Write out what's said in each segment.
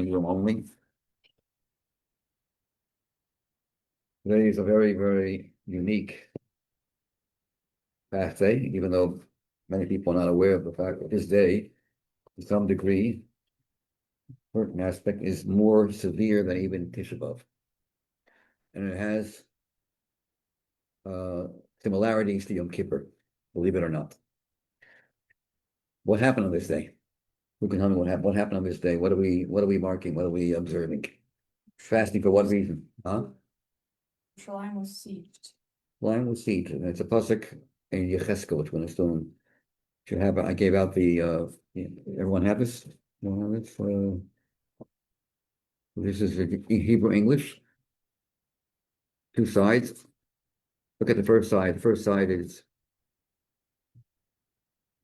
room only. Today is a very, very unique fast day, even though many people are not aware of the fact that this day, to some degree, certain aspect is more severe than even Tisha B'Av. And it has similarities to Yom Kippur, believe it or not. What happened on this day? Who can tell me what happened on this day? What are we marking? What are we observing? Fasting for what reason? Huh? Line was sieged. Line was sieged, and it's a pasuk in Yecheskel, which one is doing. Should have. I gave out the. Everyone have this? Everyone have this? This is Hebrew English. Two sides. Look at the first side. The first side is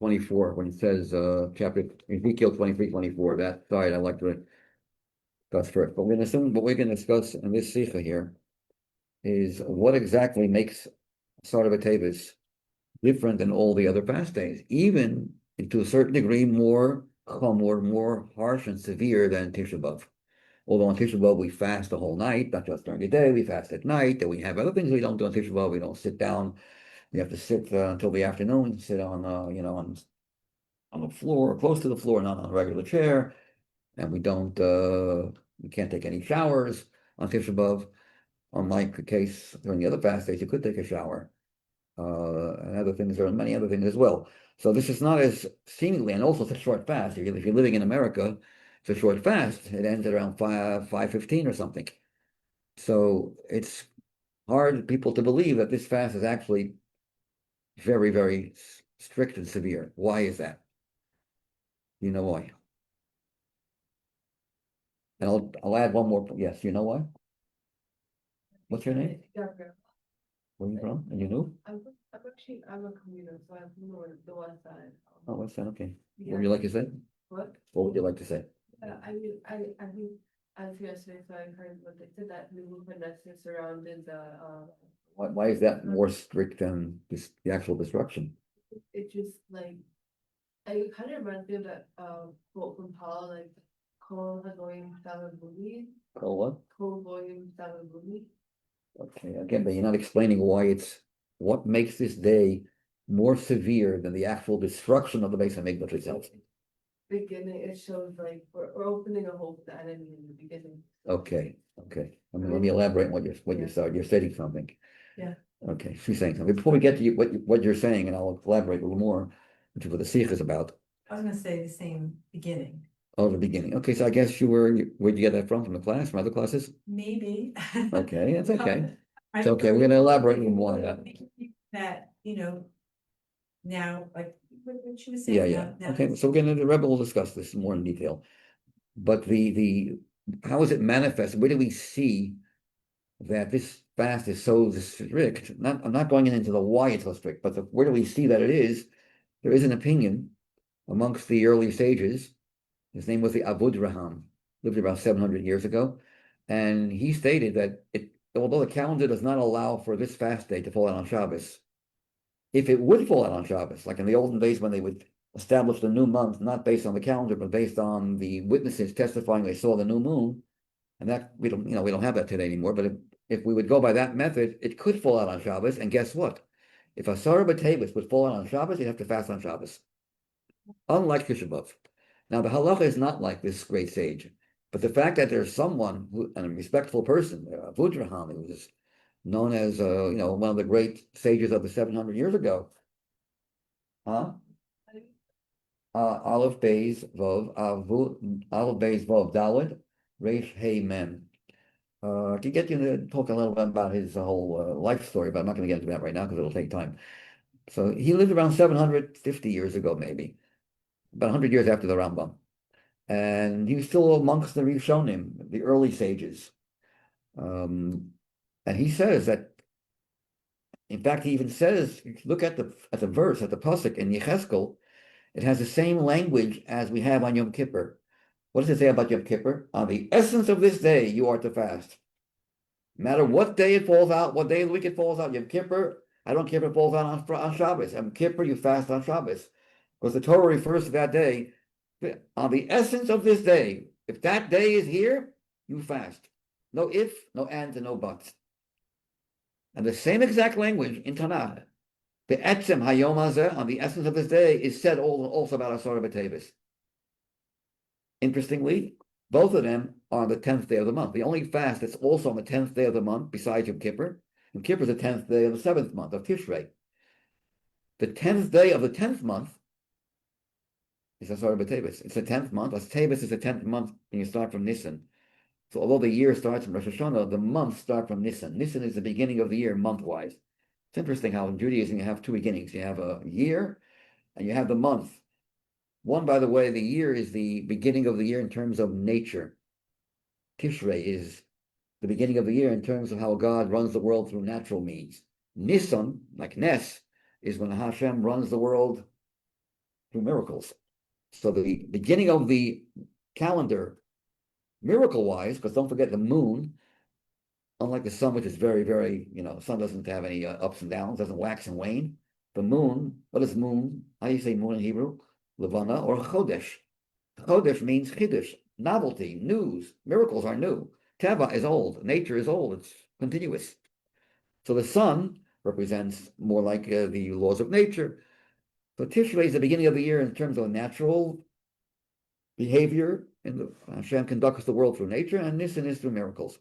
24 when it says chapter Ezekiel 23:24. That side I like to discuss first. But we're going to assume what we're going to discuss in this sikha here is what exactly makes Asara Teves different than all the other fast days, even to a certain degree more chamor, more harsh and severe than Tisha B'Av. Although on Tisha B'Av we fast the whole night, not just during the day, we fast at night, and we have other things we don't do on Tisha B'Av. We don't sit down. We have to sit until the afternoon, sit on on the floor, close to the floor, not on a regular chair, and we can't take any showers on Tisha B'Av. Unlike the case during the other fast days, you could take a shower. And other things, there are many other things as well. So this is not as seemingly, and also it's a short fast. If you're living in America, it's a short fast. It ends at around 5:15 or something. So it's hard people to believe that this fast is actually very, very strict and severe. Why is that? You know why? And I'll add one more. Yes, you know why? What's your name? Where are you from? And you knew? I'm a commuter, so I'm from the west side. Oh, what's that? Okay. Yeah. What would you like to say? What? What would you like to say? I mean, I think as yesterday, so I heard what they said that the movement that's surrounded the Why is that more strict than the actual destruction? it just like I kind of reminds me of that quote from Paul, like Kol Hagoyim Salabuni, Call what? Kol Goyim Salabuni. Okay, again, but you're not explaining what makes this day more severe than the actual destruction of the Beis Hamikdash itself. Beginning, it shows like we're opening a hole for the enemy in the beginning. Okay. I mean, let me elaborate on you're stating something. Yeah. Okay, she's saying something. Before we get to what you're saying, and I'll elaborate a little more, which is what the sikh is about. I was gonna say the same beginning. Oh, the beginning. Okay, so I guess where'd you get that from the class, from other classes? Maybe. Okay, that's okay. I It's okay, we're gonna elaborate a little more on that. That, now, like, what she was saying. Yeah. now Okay, so the Rebbe will discuss this more in detail. But the how is it manifest? Where do we see that this fast is so strict? I'm not going into the why it's so strict, but where do we see that it is? There is an opinion amongst the early sages. His name was the Avudraham, lived about 700 years ago, and he stated that although the calendar does not allow for this fast day to fall out on Shabbos, if it would fall out on Shabbos, like in the olden days when they would establish the new month, not based on the calendar, but based on the witnesses testifying they saw the new moon, and that we don't have that today anymore. But if we would go by that method, it could fall out on Shabbos. And guess what? If Asara B'Teves would fall out on Shabbos, you'd have to fast on Shabbos. Unlike Tisha B'Av. Now the halacha is not like this great sage, but the fact that there's someone a respectful person, Avudraham, who was known as one of the great sages of the 700 years ago. Aleph Beis Vov Daled Reish Hey Mem. I can get you to talk a little bit about his whole life story, but I'm not going to get into that right now because it'll take time. So he lived around 750 years ago, maybe about 100 years after the Rambam, and he was still amongst the Rishonim, the early sages. And he says that, in fact, he even says, look at the verse, at the pasuk in Yecheskel, it has the same language as we have on Yom Kippur. What does it say about Yom Kippur? On the essence of this day, you are to fast. No matter what day it falls out, what day of the week it falls out, Yom Kippur, I don't care if it falls out on Shabbos. Yom Kippur, you fast on Shabbos. Because the Torah refers to that day, on the essence of this day, If that day is here, you fast. No if, no and, and no buts. And the same exact language in Tanakh, the etzem hayom hazeh, on the essence of this day, is said also about Asara Teves. Interestingly, both of them are on the 10th day of the month. The only fast that's also on the 10th day of the month, besides Yom Kippur, Yom Kippur is the 10th day of the 7th month of Tishrei. The 10th day of the 10th month is Asara Teves. It's the 10th month. As Teves is the 10th month, and you start from Nisan. So although the year starts from Rosh Hashanah, the months start from Nisan. Nisan is the beginning of the year month-wise. It's interesting how in Judaism you have two beginnings. You have a year and you have the month. One, by the way, the year is the beginning of the year in terms of nature. Tishrei is the beginning of the year in terms of how God runs the world through natural means. Nisan, like Nes, is when Hashem runs the world through miracles. So the beginning of the calendar, miracle-wise, because don't forget the moon, unlike the sun, which is very, very, the sun doesn't have any ups and downs, doesn't wax and wane. The moon, what is moon? How do you say moon in Hebrew? Levana or Chodesh. Chodesh means Chiddush, novelty, news. Miracles are new. Teva is old. Nature is old. It's continuous. So the sun represents more like the laws of nature. So Tishrei is the beginning of the year in terms of natural behavior, and Hashem conducts the world through nature, and Nisan is through miracles.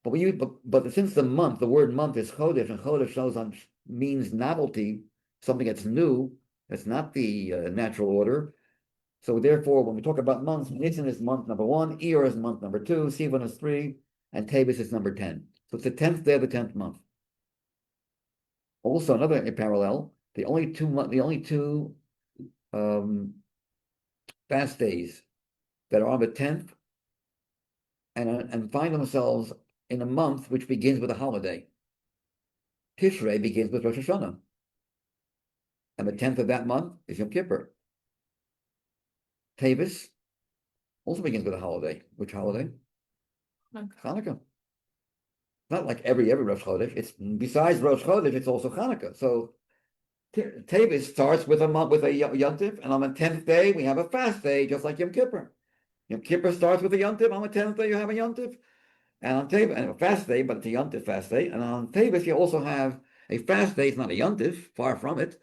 But since the word month is Chodesh, and Chodesh means novelty, something that's new, that's not the natural order. So therefore, when we talk about months, Nisan is month number 1, Iyar is month number 2, Sivan is 3, and Teves is number 10. So it's the 10th day of the 10th month. Also, another parallel, the only two fast days that are on the 10th and find themselves in a month which begins with a holiday. Tishrei begins with Rosh Hashanah. And the 10th of that month is Yom Kippur. Teves also begins with a holiday. Which holiday? Hanukkah. Not like every Rosh Chodesh. It's besides Rosh Chodesh, it's also Hanukkah. So Teves starts with a month with a Yontif, and on the 10th day we have a fast day, just like Yom Kippur. Yom Kippur starts with a Yontif. On the 10th day you have a Yontif, and on Teves, and a fast day, but it's a Yontif fast day. And on Teves you also have a fast day. It's not a Yontif, far from it,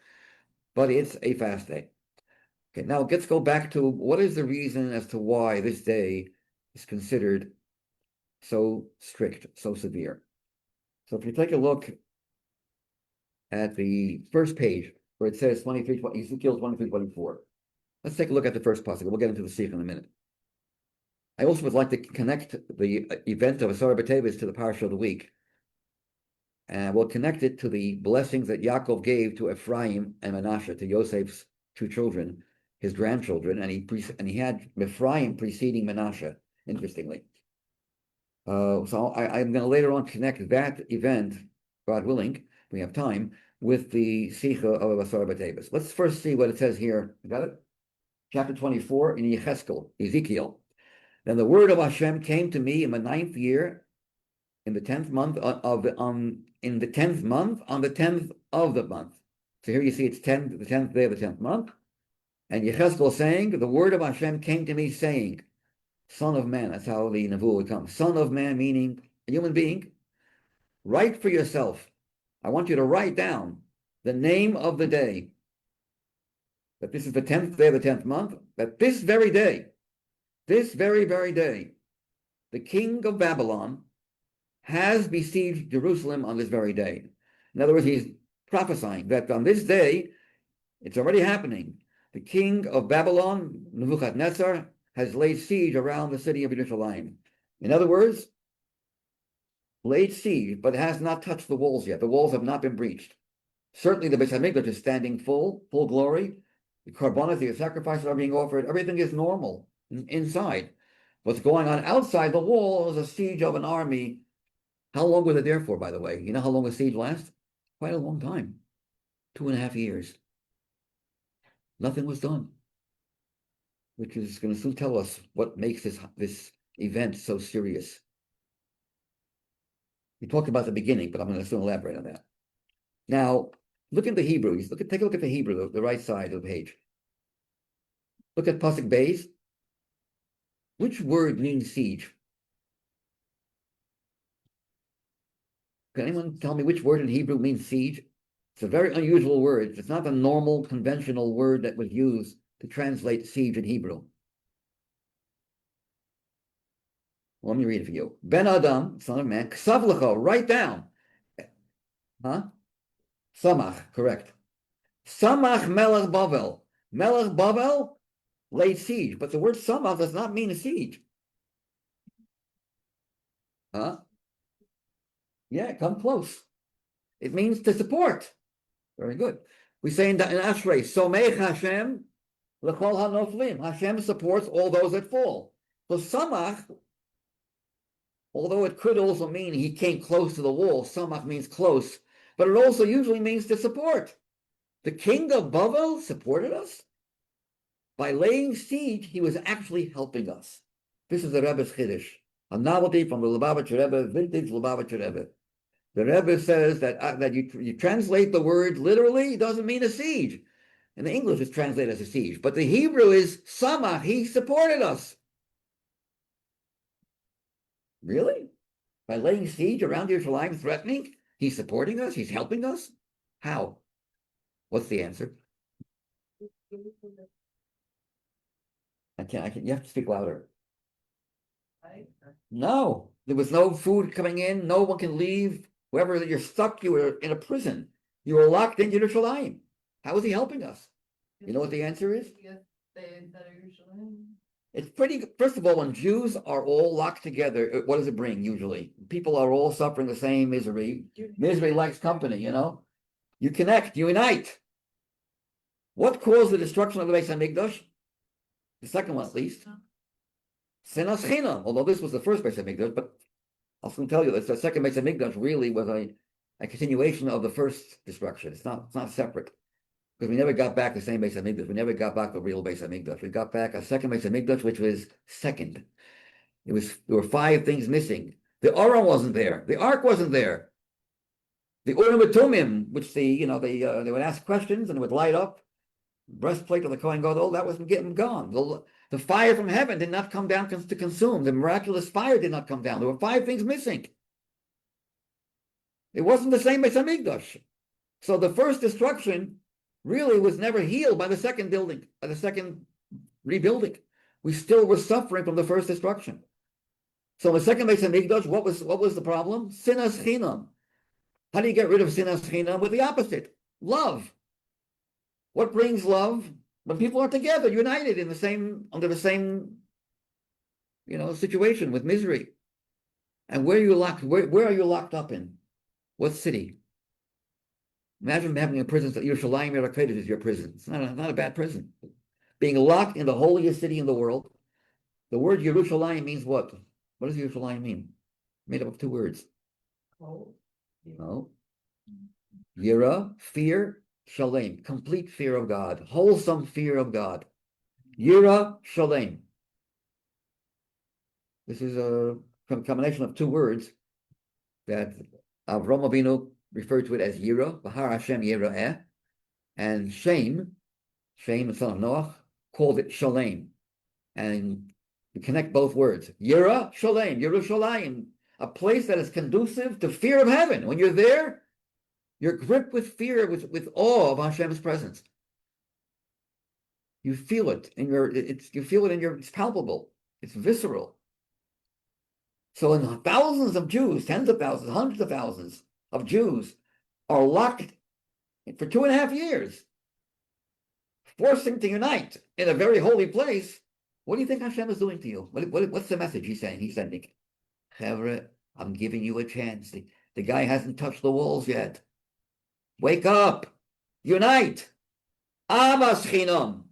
but it's a fast day. Okay, now let's go back to what is the reason as to why this day is considered so strict, so severe. So if you take a look at the first page where it says Ezekiel 23:24, let's take a look at the first pasuk. We'll get into the Sikh in a minute. I also would like to connect the event of Asara Teves to the parsha of the week. And we'll connect it to the blessings that Yaakov gave to Ephraim and Manasseh, to Yosef's two children, his grandchildren, and he had Ephraim preceding Manasseh, interestingly. So I'm going to later on connect that event, God willing, we have time, with the Sikha of Asara Teves. Let's first see what it says here. You got it? Chapter 24 in Ezekiel. Then the word of Hashem came to me in the 9th year, in the 10th month on the 10th of the month. So here you see it's the 10th day of the 10th month. And Yecheskel saying, the word of Hashem came to me saying, Son of man, that's how the Nevuah would come. Son of man, meaning a human being. Write for yourself. I want you to write down the name of the day. That this is the 10th day of the 10th month. That this very day, this very, very day, the king of Babylon has besieged Jerusalem on this very day. In other words, he's prophesying that on this day, it's already happening. The king of Babylon, Nebuchadnezzar, has laid siege around the city of Jerusalem. In other words, laid siege, but has not touched the walls yet. The walls have not been breached. Certainly the Beis Hamikdash is standing full glory. The korbanos, the sacrifices are being offered. Everything is normal inside. What's going on outside the wall is a siege of an army. How long was it there for, by the way? You know how long a siege lasts? Quite a long time. 2.5 years. Nothing was done. Which is going to soon tell us what makes this event so serious. We talked about the beginning, but I'm going to soon elaborate on that. Now, look at the Hebrew. Take a look at the Hebrew, the right side of the page. Look at Pasuk Beis. Which word means siege? Can anyone tell me which word in Hebrew means siege? It's a very unusual word. It's not the normal conventional word that was used to translate siege in Hebrew. Let me read it for you. Ben Adam, son of man, ksav lecha, write down. Huh? Samach, correct. Samach melech Bavel. Melech Bavel laid siege, but the word samach does not mean a siege. Huh? Yeah, come close. It means to support. Very good. We say in Ashrei, Somech Hashem l'chol hanoflim. Hashem supports all those that fall. So samach, although it could also mean he came close to the wall, samach means close, but it also usually means to support. The king of Bavel supported us. By laying siege, he was actually helping us. This is the Rebbe's Chiddush, a novelty from the Lubavitcher Rebbe, vintage Lubavitcher Rebbe. The Rebbe says that you translate the word literally, it doesn't mean a siege. In the English, it's translated as a siege. But the Hebrew is samach, he supported us. Really? By laying siege around Yerushalayim, threatening, he's supporting us, he's helping us? How? What's the answer? You have to speak louder. No, there was no food coming in, no one can leave. Wherever you're stuck, you were in a prison. You were locked in Yerushalayim. How is he helping us? You know what the answer is? It's pretty, first of all, when Jews are all locked together, what does it bring usually? People are all suffering the same misery. Misery likes company, you know? You connect, you unite. What caused the destruction of the Beis HaMikdash? The second one, at least. Sinas Chinam, although this was the first Beis HaMikdash, but I'll soon tell you that the second Beis HaMikdash really was a continuation of the first destruction. It's not separate. Because we never got back the same Beis HaMikdash. We never got back the real Beis HaMikdash. We got back a second Beis HaMikdash, which was second. There were 5 things missing. The Aron wasn't there. The Ark wasn't there. The Urim Tumim, which they would ask questions and it would light up. Breastplate of the Kohen Gadol, that wasn't getting gone. The fire from heaven did not come down to consume. The miraculous fire did not come down. There were 5 things missing. It wasn't the same as Hamikdash. So the first destruction really was never healed by the second building, by the second rebuilding. We still were suffering from the first destruction. So the second Beis HaMikdash, what was the problem? Sinas Chinam. How do you get rid of Sinas Chinam? With the opposite, love. What brings love? When people are together, united under the same, situation with misery. And where are you locked? Where are you locked up in? What city? Imagine having a prison. Yerushalayim Yerushalayim is your prison. It's not a bad prison. Being locked in the holiest city in the world. The word Yerushalayim means what? What does Yerushalayim mean? Made up of 2 words. No. Yira, fear. Shalem, complete fear of God, wholesome fear of God. Yira Shalem. This is a combination of 2 words that Avraham Avinu referred to it as Yira, Bahar Hashem Yira'eh, and Shem, the son of Noach, called it Shalem. And we connect both words. Yira Shalem, Yerushalayim, a place that is conducive to fear of heaven. When you're there, you're gripped with fear, with awe of Hashem's presence. You feel it it's palpable. It's visceral. So in thousands of Jews, tens of thousands, hundreds of thousands of Jews are locked for 2.5 years, forcing to unite in a very holy place. What do you think Hashem is doing to you? What's the message he's saying? He's sending, Chevre, I'm giving you a chance. The guy hasn't touched the walls yet. Wake up, unite. Amas Chinam.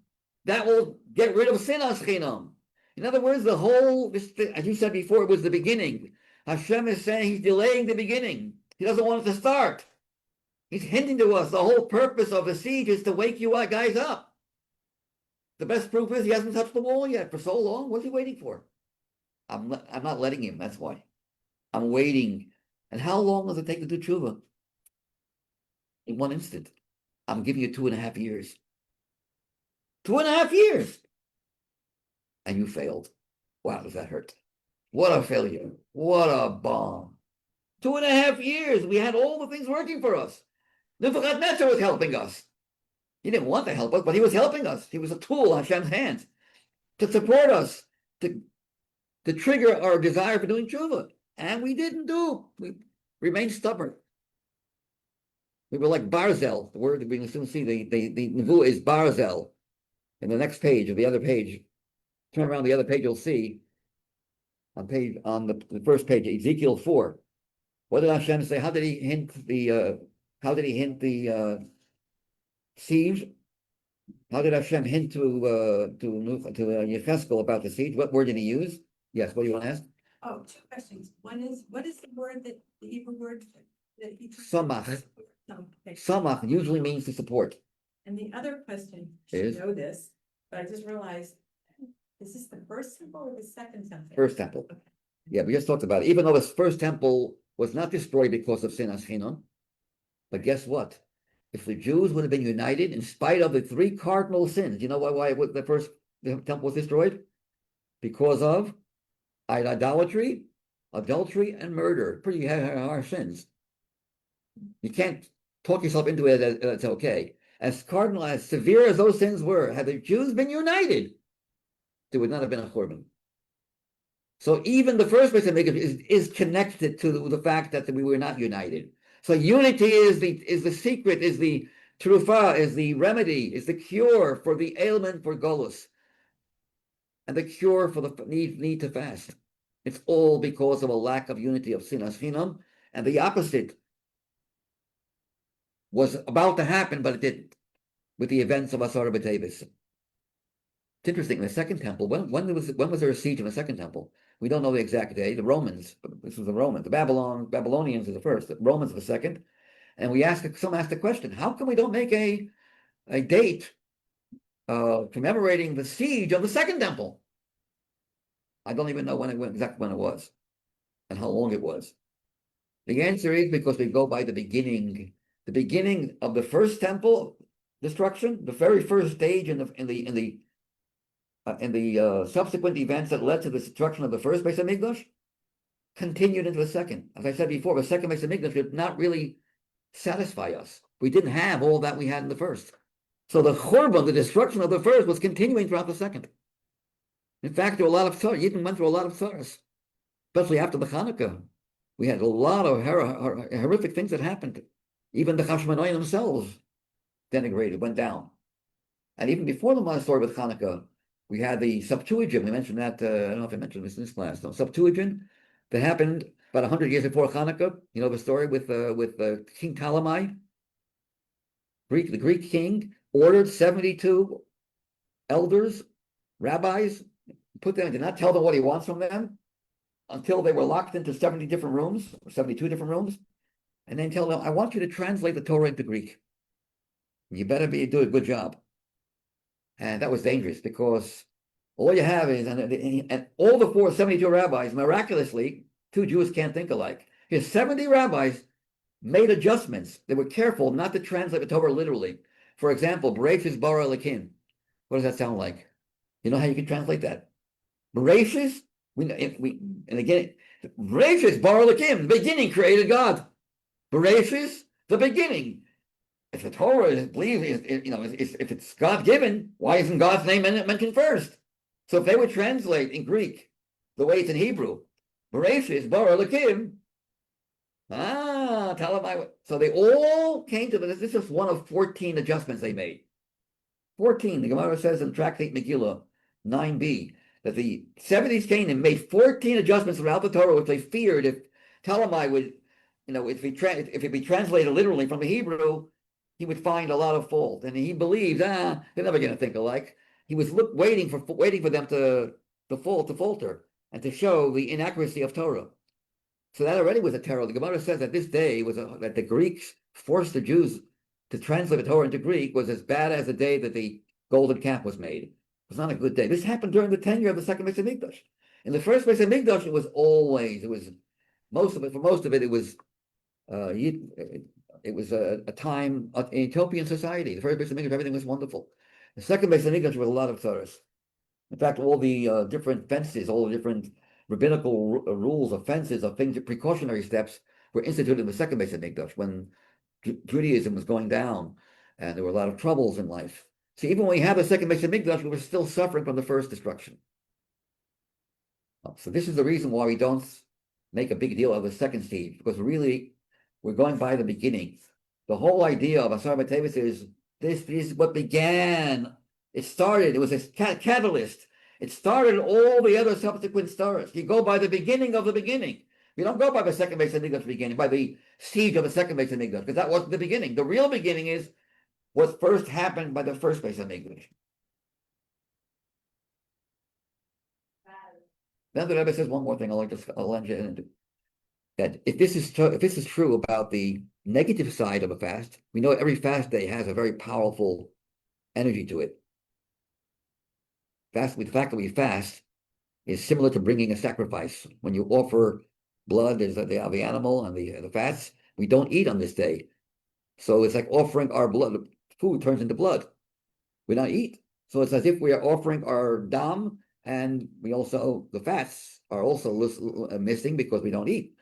That will get rid of Sinas Chinam. In other words, as you said before, it was the beginning. Hashem is saying he's delaying the beginning. He doesn't want it to start. He's hinting to us the whole purpose of the siege is to wake you guys up. The best proof is he hasn't touched the wall yet for so long. What's he waiting for? I'm not letting him, that's why. I'm waiting. And how long does it take to do tshuva? In 1 instant. I'm giving you 2.5 years. 2.5 years. And you failed. Wow, does that hurt? What a failure. What a bomb. 2.5 years, we had all the things working for us. Nebuchadnezzar was helping us. He didn't want to help us, but he was helping us. He was a tool on Hashem's hands to support us, to trigger our desire for doing tshuva. And we didn't do. We remained stubborn. We were like Barzel. The word that we can soon see, the nevuah is Barzel. In the next page, or the other page, turn around the other page, you'll see on the first page, Ezekiel 4. What did Hashem say? How did he hint the siege? How did Hashem hint to Yecheskel about the siege? What word did he use? Yes, what do you want to ask? Oh, two questions. One is, what is the word the Hebrew word that he? Samach. Oh, okay. Samach usually means to support. And the other question, Is? you know this, but I just realized, is this the first temple or the second temple? First temple. Okay. Yeah, we just talked about it. Even though this first temple was not destroyed because of Sinas Chinam, but guess what? If the Jews would have been united in spite of the 3 cardinal sins, you know why the temple was destroyed? Because of idolatry, adultery, and murder. Pretty harsh sins. You can't talk yourself into it that it's okay. As cardinal, as severe as those sins were, had the Jews been united, there would not have been a korban. So even the first place is connected to the fact that we were not united. So unity is the secret, is the trufa, is the remedy, is the cure for the ailment for Golus, and the cure for the need to fast. It's all because of a lack of unity of Sinas Chinam, and the opposite was about to happen, but it didn't, with the events of Asara Teves. It's interesting. The second temple. When was there a siege in the second temple? We don't know the exact day. The Romans. This was the Romans. The Babylonians are the first. The Romans are the second. And some asked the question: how come we don't make a date commemorating the siege of the second temple? I don't even know exactly when it was, and how long it was. The answer is because we go by the beginning of the first temple destruction, the very first stage in the subsequent events that led to the destruction of the first Beis Hamikdash, continued into the second. As I said before, the second Beis Hamikdash did not really satisfy us. We didn't have all that we had in the first. So the Churban, the destruction of the first, was continuing throughout the second. In fact, there were a lot of tzars. Yidden went through a lot of tzars, especially after the Hanukkah. We had a lot of horrific things that happened. Even the Hashmonaim themselves denigrated, went down. And even before the story with Hanukkah, we had the Septuagint. We mentioned that, I don't know if I mentioned this in this class. No, Septuagint that happened about 100 years before Hanukkah. You know the story with King Ptolemy, the Greek king, ordered 72 elders, rabbis, did not tell them what he wants from them until they were locked into 70 different rooms, or 72 different rooms, and then tell them, I want you to translate the Torah into Greek. You better do a good job. And that was dangerous because all you have is, and all the 72 rabbis, miraculously, 2 Jews can't think alike. His 70 rabbis made adjustments. They were careful not to translate the Torah literally. For example, Bereshis bara Elokim. What does that sound like? You know how you can translate that? Bereshis, and again, Bereshis bara Elokim, the beginning created God. Bereshis, the beginning. If the Torah is believed, if it's God-given, why isn't God's name mentioned first? So if they would translate in Greek the way it's in Hebrew, Bereshis bara Elokim, so they all came to this. This is one of 14 adjustments they made. 14. The Gemara says in Tractate Megillah 9b that the 70s Canaan made 14 adjustments throughout the Torah, which they feared if Ptolemy would, if it be translated literally from the Hebrew, he would find a lot of fault, and he believed, they're never going to think alike. He was waiting for them to falter and to show the inaccuracy of Torah. So that already was a terror. The Gemara says that this day that the Greeks forced the Jews to translate the Torah into Greek was as bad as the day that the golden calf was made. It was not a good day. This happened during the tenure of the second Beis Hamikdash. In the first Beis Hamikdash, most of it was a time in utopian society. The first Beis Hamikdash, everything was wonderful. The second Beis Hamikdash was a lot of tzaras. In fact, all the different fences, all the different rabbinical rules of fences, of things, precautionary steps were instituted in the second Beis Hamikdash when Judaism was going down and there were a lot of troubles in life. So even when we have the second Beis Hamikdash, we were still suffering from the first destruction. So this is the reason why we don't make a big deal of the second siege, because really we're going by the beginning. The whole idea of Asara Teves is this is what began. It started, it was a catalyst. It started all the other subsequent stars. You go by the beginning of the beginning. You don't go by the second Beis Hamikdash beginning, by the siege of the second Beis Hamikdash, because that wasn't the beginning. The real beginning is what first happened by the first Beis Hamikdash. Then the Rebbe says one more thing. I'll let you into that. If this is true about the negative side of a fast, we know every fast day has a very powerful energy to it. The fact that we fast is similar to bringing a sacrifice. When you offer blood, there's the animal and the fats. We don't eat on this day, so it's like offering our blood. Food turns into blood. We don't eat, so it's as if we are offering our dam. And the fats are also missing because we don't eat.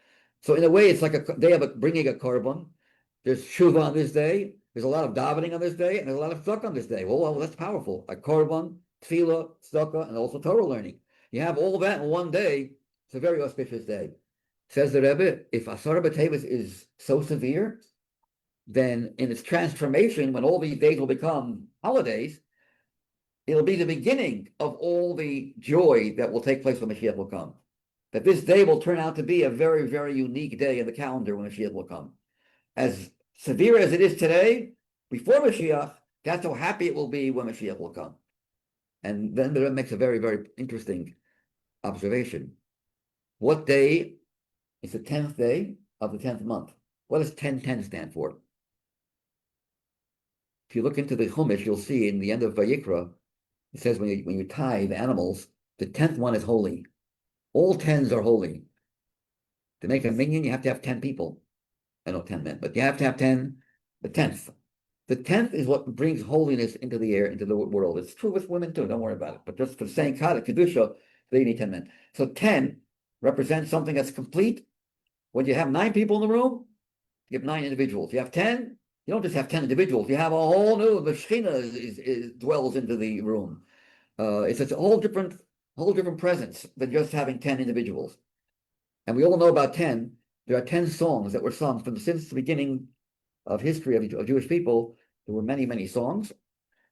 So in a way, it's like a day of bringing a korban. There's tshuva on this day. There's a lot of davening on this day, and there's a lot of tzedakah on this day. Well, that's powerful. A korban, tefillah, tzedakah, and also Torah learning. You have all that in one day. It's a very auspicious day. Says the Rebbe, if Asara B'Teves is so severe, then in its transformation, when all these days will become holidays, it'll be the beginning of all the joy that will take place when Mashiach will come. That this day will turn out to be a very, very unique day in the calendar when Mashiach will come. As severe as it is today, before Mashiach, that's how happy it will be when Mashiach will come. And then the Rebbe makes a very, very interesting observation. What day is the 10th day of the 10th month? What does 1010 stand for? If you look into the Chumash, you'll see in the end of Vayikra, it says when you tithe animals, the 10th one is holy. All 10s are holy. To make a minyan, you have to have 10 people. I know 10 men, but you have to have 10, the 10th. The 10th is what brings holiness into the air, into the world. It's true with women too, don't worry about it. But just for saying Kedusha, they need 10 men. So 10 represents something that's complete. When you have 9 people in the room, you have 9 individuals. You have 10, you don't just have 10 individuals. You have a whole new, the Shekhinah dwells into the room. It's a whole different presence than just having 10 individuals. And we all know about 10. There are 10 songs that were sung since the beginning of history of Jewish people. There were many, many songs.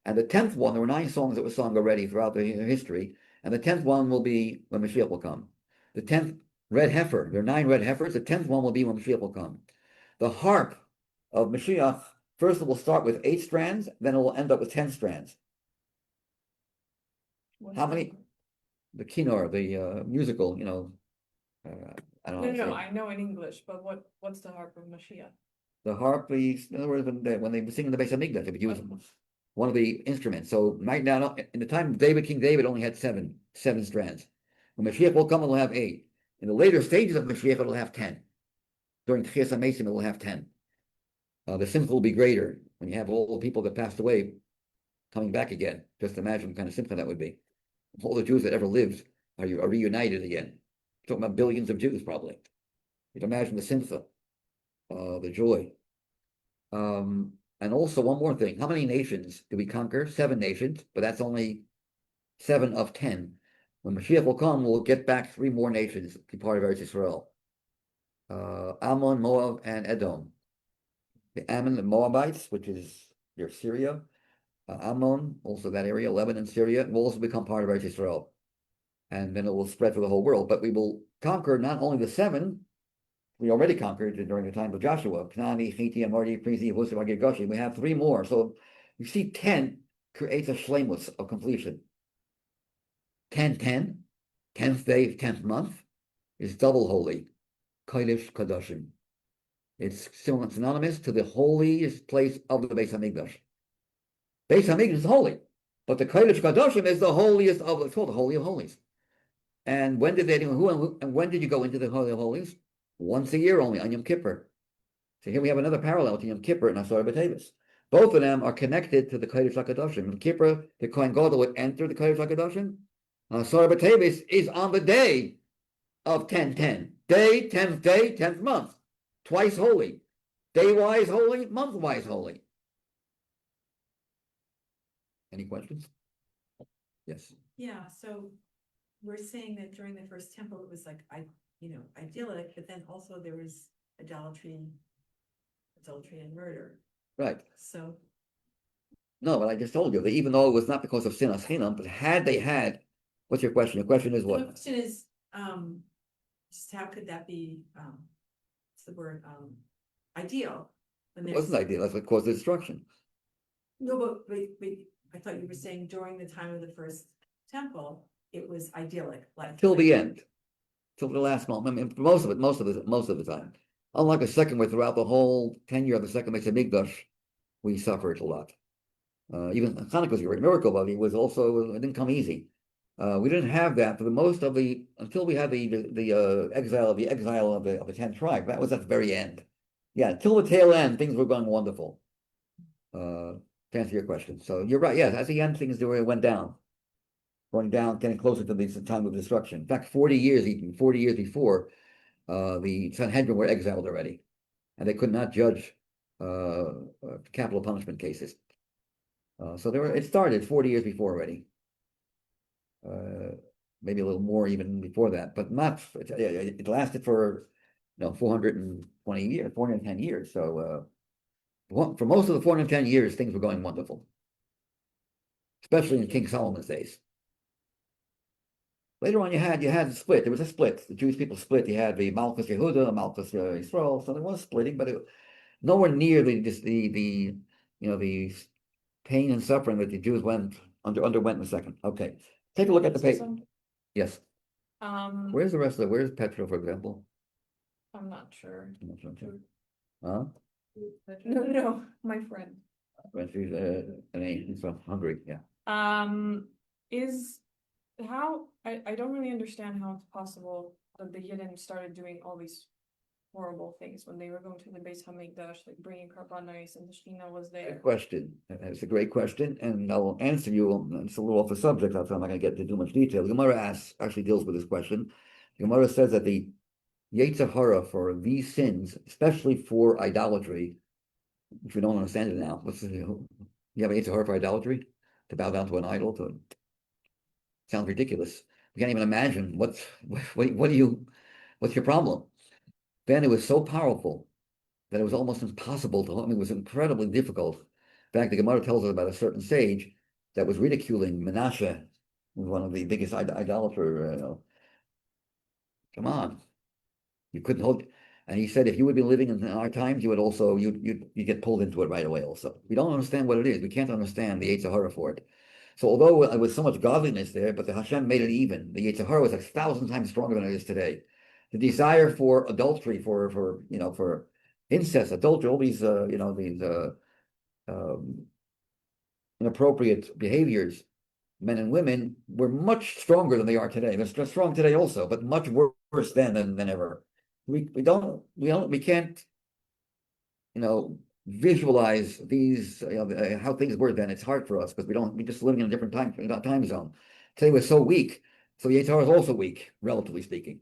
And the 10th one, there were 9 songs that were sung already throughout the history. And the 10th one will be when Mashiach will come. The 10th red heifer, there are 9 red heifers. The 10th one will be when Mashiach will come. The harp of Mashiach, first it will start with 8 strands, then it will end up with 10 strands. How many? The kinnor, the musical, I don't know. No, I know in English, but what's the harp of Mashiach? The harp, in other words, when they sing in the Beis Hamikdash, they would use one of the instruments. So right now, in the time of David, King David only had 7 strands. When Mashiach will come, it will have 8. In the later stages of Mashiach, it will have 10. During Tchias HaMesim, it will have 10. The simcha will be greater when you have all the people that passed away coming back again. Just imagine what kind of simcha that would be. All the Jews that ever lived are reunited again. Talking about billions of Jews, probably. You can imagine the simcha, the joy. And also one more thing. How many nations do we conquer? 7 nations, but that's only 7 of 10. When Mashiach will come, we'll get back 3 more nations to be part of Eretz Yisrael. Ammon, Moab, and Edom. The Ammon, the Moabites, which is near Syria. Ammon, also that area, Lebanon, Syria, will also become part of Eretz Yisrael. And then it will spread through the whole world. But we will conquer not only the 7, we already conquered during the time of Joshua, Knani, Chiti, Amorti, Prizi, Yevusim, Magid, Goshi. We have 3 more. So you see 10 creates a shlemus of completion. 10, 10th day, 10th month, is double holy. Kodesh Kadoshim. It's synonymous to the holiest place of the Beis Hamikdash. Beis Hamikdash is holy, but the Kodesh Kadoshim is the holiest of, it's called the Holy of Holies. And when did when did you go into the Holy of Holies? Once a year only, on Yom Kippur. So here we have another parallel to Yom Kippur and Asara B'Teves. Both of them are connected to the Kodesh HaKadoshim. Yom Kippur, the Kohen Gadol would enter the Kodesh HaKadoshim, Asara Teves is on the day of 10/10. Day, 10th day, 10th month. Twice holy. Day-wise holy, month-wise holy. Any questions? Yes. Yeah, so we're saying that during the first temple, it was like, idyllic, but then also there was adultery and murder, Right. so. No, but I just told you that even though it was not because of sinas chinam, but had they had, what's your question? Your question is The what? question is, just how could that be, what's the word, ideal? When It there's, wasn't ideal. That's what caused the destruction. no, but I thought you were saying during the time of the first temple, it was idyllic, like. Till the end. Till the last moment. I mean, most of the time. Unlike the second, where throughout the whole tenure of the second Beis Hamikdash, we suffered a lot. Even Hanukkah was a great miracle, but it didn't come easy. We didn't have that for the most of until we had the exile of the 10 tribe. That was at the very end. Yeah, till the tail end, things were going wonderful. To answer your question, so you're right. Yes, at the end, things went down, going down, getting closer to the time of destruction. In fact, 40 years before, the Sanhedrin were exiled already, and they could not judge capital punishment cases. So it started 40 years before already. Maybe a little more even before that, but not. It lasted for 420 years, 410 years. So for most of the 410 years, things were going wonderful, especially in King Solomon's days. Later on, you had a split. There was a split. The Jewish people split. You had the Malchus Yehuda, Malchus Yisrael. So there was splitting, but nowhere near the pain and suffering that the Jews underwent in a second. Okay, take a look at the paper. Yes. Where's the rest of where's Petra, for example? I'm not sure. I'm not sure. Huh? No, my friend. When she's he's from Hungary, yeah. Is how I don't really understand how it's possible that the Yidden started doing all these horrible things when they were going to the Beis Hamikdash, like bringing karbanos, and the Shekhinah was there. Great question. It's a great question, and I will answer you. It's a little off the subject, so I'm not going to get into too much detail. The Gemara actually deals with this question. The Gemara says that the Yetzer Hara for these sins, especially for idolatry, which we don't understand it now. You have a Yetzer Hara for idolatry? To bow down to an idol? Sounds ridiculous. We can't even imagine what's your problem? Then it was so powerful that it was almost impossible it was incredibly difficult. In fact, the Gemara tells us about a certain sage that was ridiculing Menashe, one of the biggest idolater. Come on, you couldn't hold. And he said, if you would be living in our times, you would also you get pulled into it right away. Also, we don't understand what it is. We can't understand the Yetzer Hara for it. So although there was so much godliness there, but the Hashem made it even. The Yetzer Hara was 1,000 times stronger than it is today. The desire for adultery, for incest, adultery, all these inappropriate behaviors, men and women, were much stronger than they are today. They're strong today also, but much worse then than ever. We can't visualize these how things were then. It's hard for us because we're just living in a different time zone. Today we're so weak, so the Yetzer Hara is also weak, relatively speaking.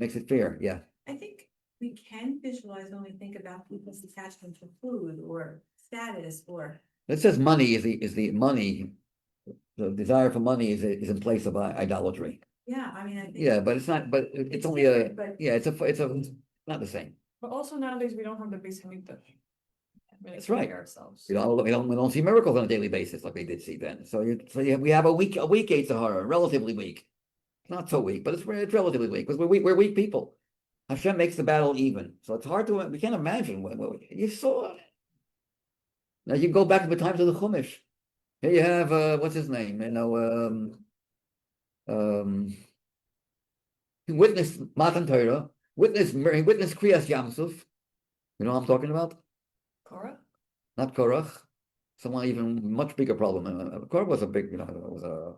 Makes it fair, yeah. I think we can visualize when we think about people's attachment to food or status or. It says money is the money. The desire for money is in place of idolatry. Yeah, I mean, I think. Yeah, but it's not. But it's only different, but. yeah. It's not the same. But also nowadays we don't have the Beis Hamikdash. That's right. Ourselves. We don't see miracles on a daily basis like they did see then. So we have a weak Yetzer Hara, relatively weak. Not so weak, but it's relatively weak because we're weak people. Hashem makes the battle even, so it's hard to. We can't imagine what you saw. Now you go back to the times of the Chumash. Here you have what's his name? He witnessed Matan Torah, witnessed Kriyas Yamsuf. You know what I'm talking about? Korah? Not Korach. Someone even much bigger problem. Korach was a big, was a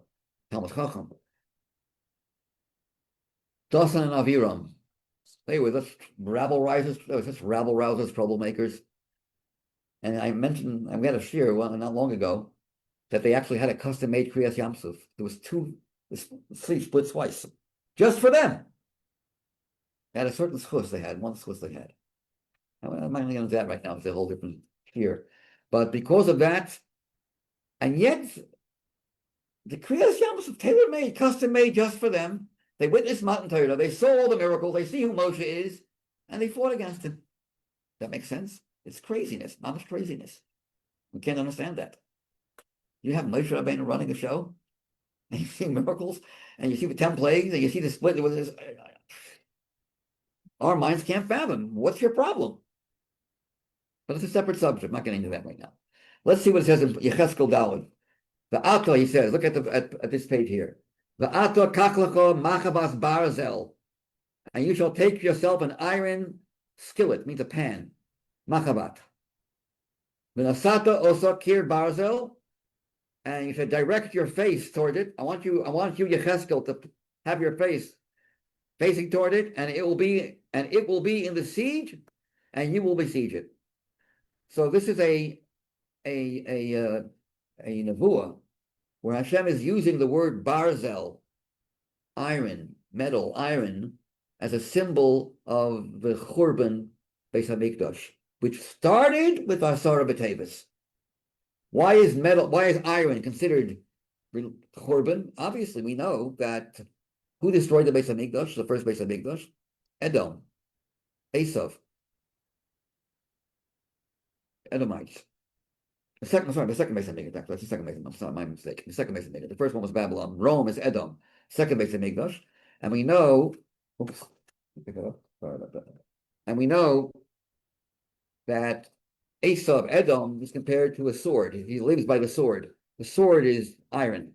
Talmud Chacham. Dasan and Aviram. They were just rabble rousers, troublemakers. And we had a shir not long ago that they actually had a custom-made Kriyas Yamsuf. There was two The sleep split twice, just for them. They had a certain schus they had, one schus they had. I'm not going into that right now, it's a whole different sphere. But because of that, and yet the Kriyas Yam is tailor-made, custom-made just for them. They witnessed Matan Torah, they saw all the miracles, they see who Moshe is, and they fought against him. That makes sense? It's craziness, not craziness. We can't understand that. You have Moshe Rabbeinu running a show, and you see miracles, and you see the 10 plagues, and you see the split. Our minds can't fathom. What's your problem? But it's a separate subject. I'm not getting into that right now. Let's see what it says in Yecheskel Daled. The Ato, he says, look at this page here. The Ato kaklacho machabas barzel, and you shall take yourself an iron skillet, means a pan, machabat. V'nasata osa kir barzel, and you should direct your face toward it. I want you, Yecheskel, to have your face facing toward it, and it will be in the siege, and you will besiege it. So this is a nevuah where Hashem is using the word barzel, iron, metal, iron, as a symbol of the Churban Beis Hamikdash, which started with Asara Teves. Why is iron considered Churban? Obviously, we know that who destroyed the Beis Hamikdash, the first Beis Hamikdash? Edom, Esav, Edomites. The second Beis Hamikdash. That's the second Beis Hamikdash. Sorry, my mistake. The second Beis Hamikdash. The first one was Babylon. Rome is Edom. Second Beis Hamikdash. And we know. Oops. Pick it up. Sorry about that. And we know that Esav, Edom, is compared to a sword. He lives by the sword. The sword is iron.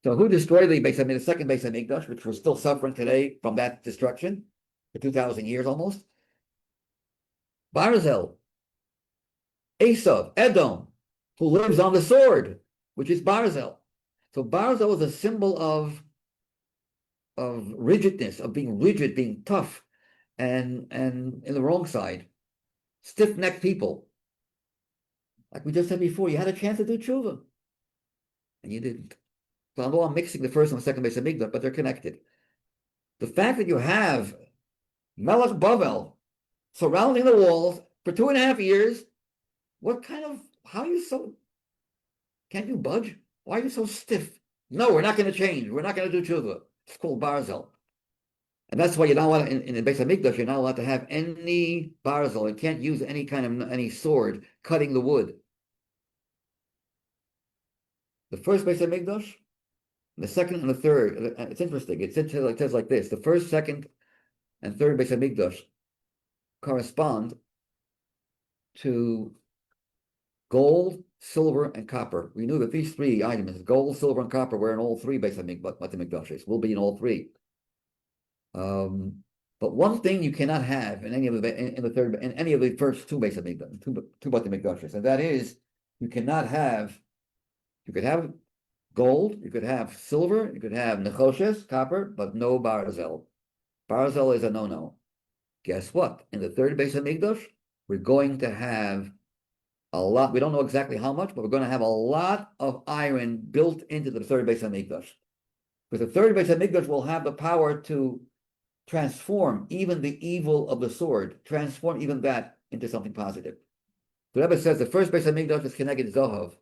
So who destroyed the Beis Hamikdash, the second Beis Hamikdash, which we're still suffering today from that destruction for 2,000 years almost? Barzel, Esav, Edom, who lives on the sword, which is Barzel. So Barzel is a symbol of rigidness, of being rigid, being tough, and in the wrong side, stiff-necked people. Like we just said before, you had a chance to do tshuva, and you didn't. So although I'm mixing the first and the second Beis Hamikdash, but they're connected. The fact that you have Melech Bavel surrounding the walls for 2.5 years, how are you so, can't you budge? Why are you so stiff? No, we're not going to change. We're not going to do tshuva. It's called Barzel. And that's why you're not allowed, in the Beis Hamikdash, you're not allowed to have any Barzel. You can't use any sword cutting the wood. The first Beis Hamikdash, the second and the third, it's interesting. It says like this: the first, second, and third Beis Hamikdash correspond to gold, silver, and copper. We knew that these 3 items, gold, silver, and copper, were in all 3 Beis Hamikdashes. Will be in all 3. But one thing you cannot have in any of the first 2 Beis Hamikdash, two Beit Hamikdashes, and that is you could have gold, you could have silver, you could have nechoshes, copper, but no barzel. Barzel is a no-no. Guess what? In the third Beis Hamikdash, we're going to have a lot. We don't know exactly how much, but we're going to have a lot of iron built into the third Beis Hamikdash. Because the third Beis Hamikdash will have the power to transform even the evil of the sword, transform even that into something positive. The Rebbe says the first Beis Hamikdash is connected Zohav,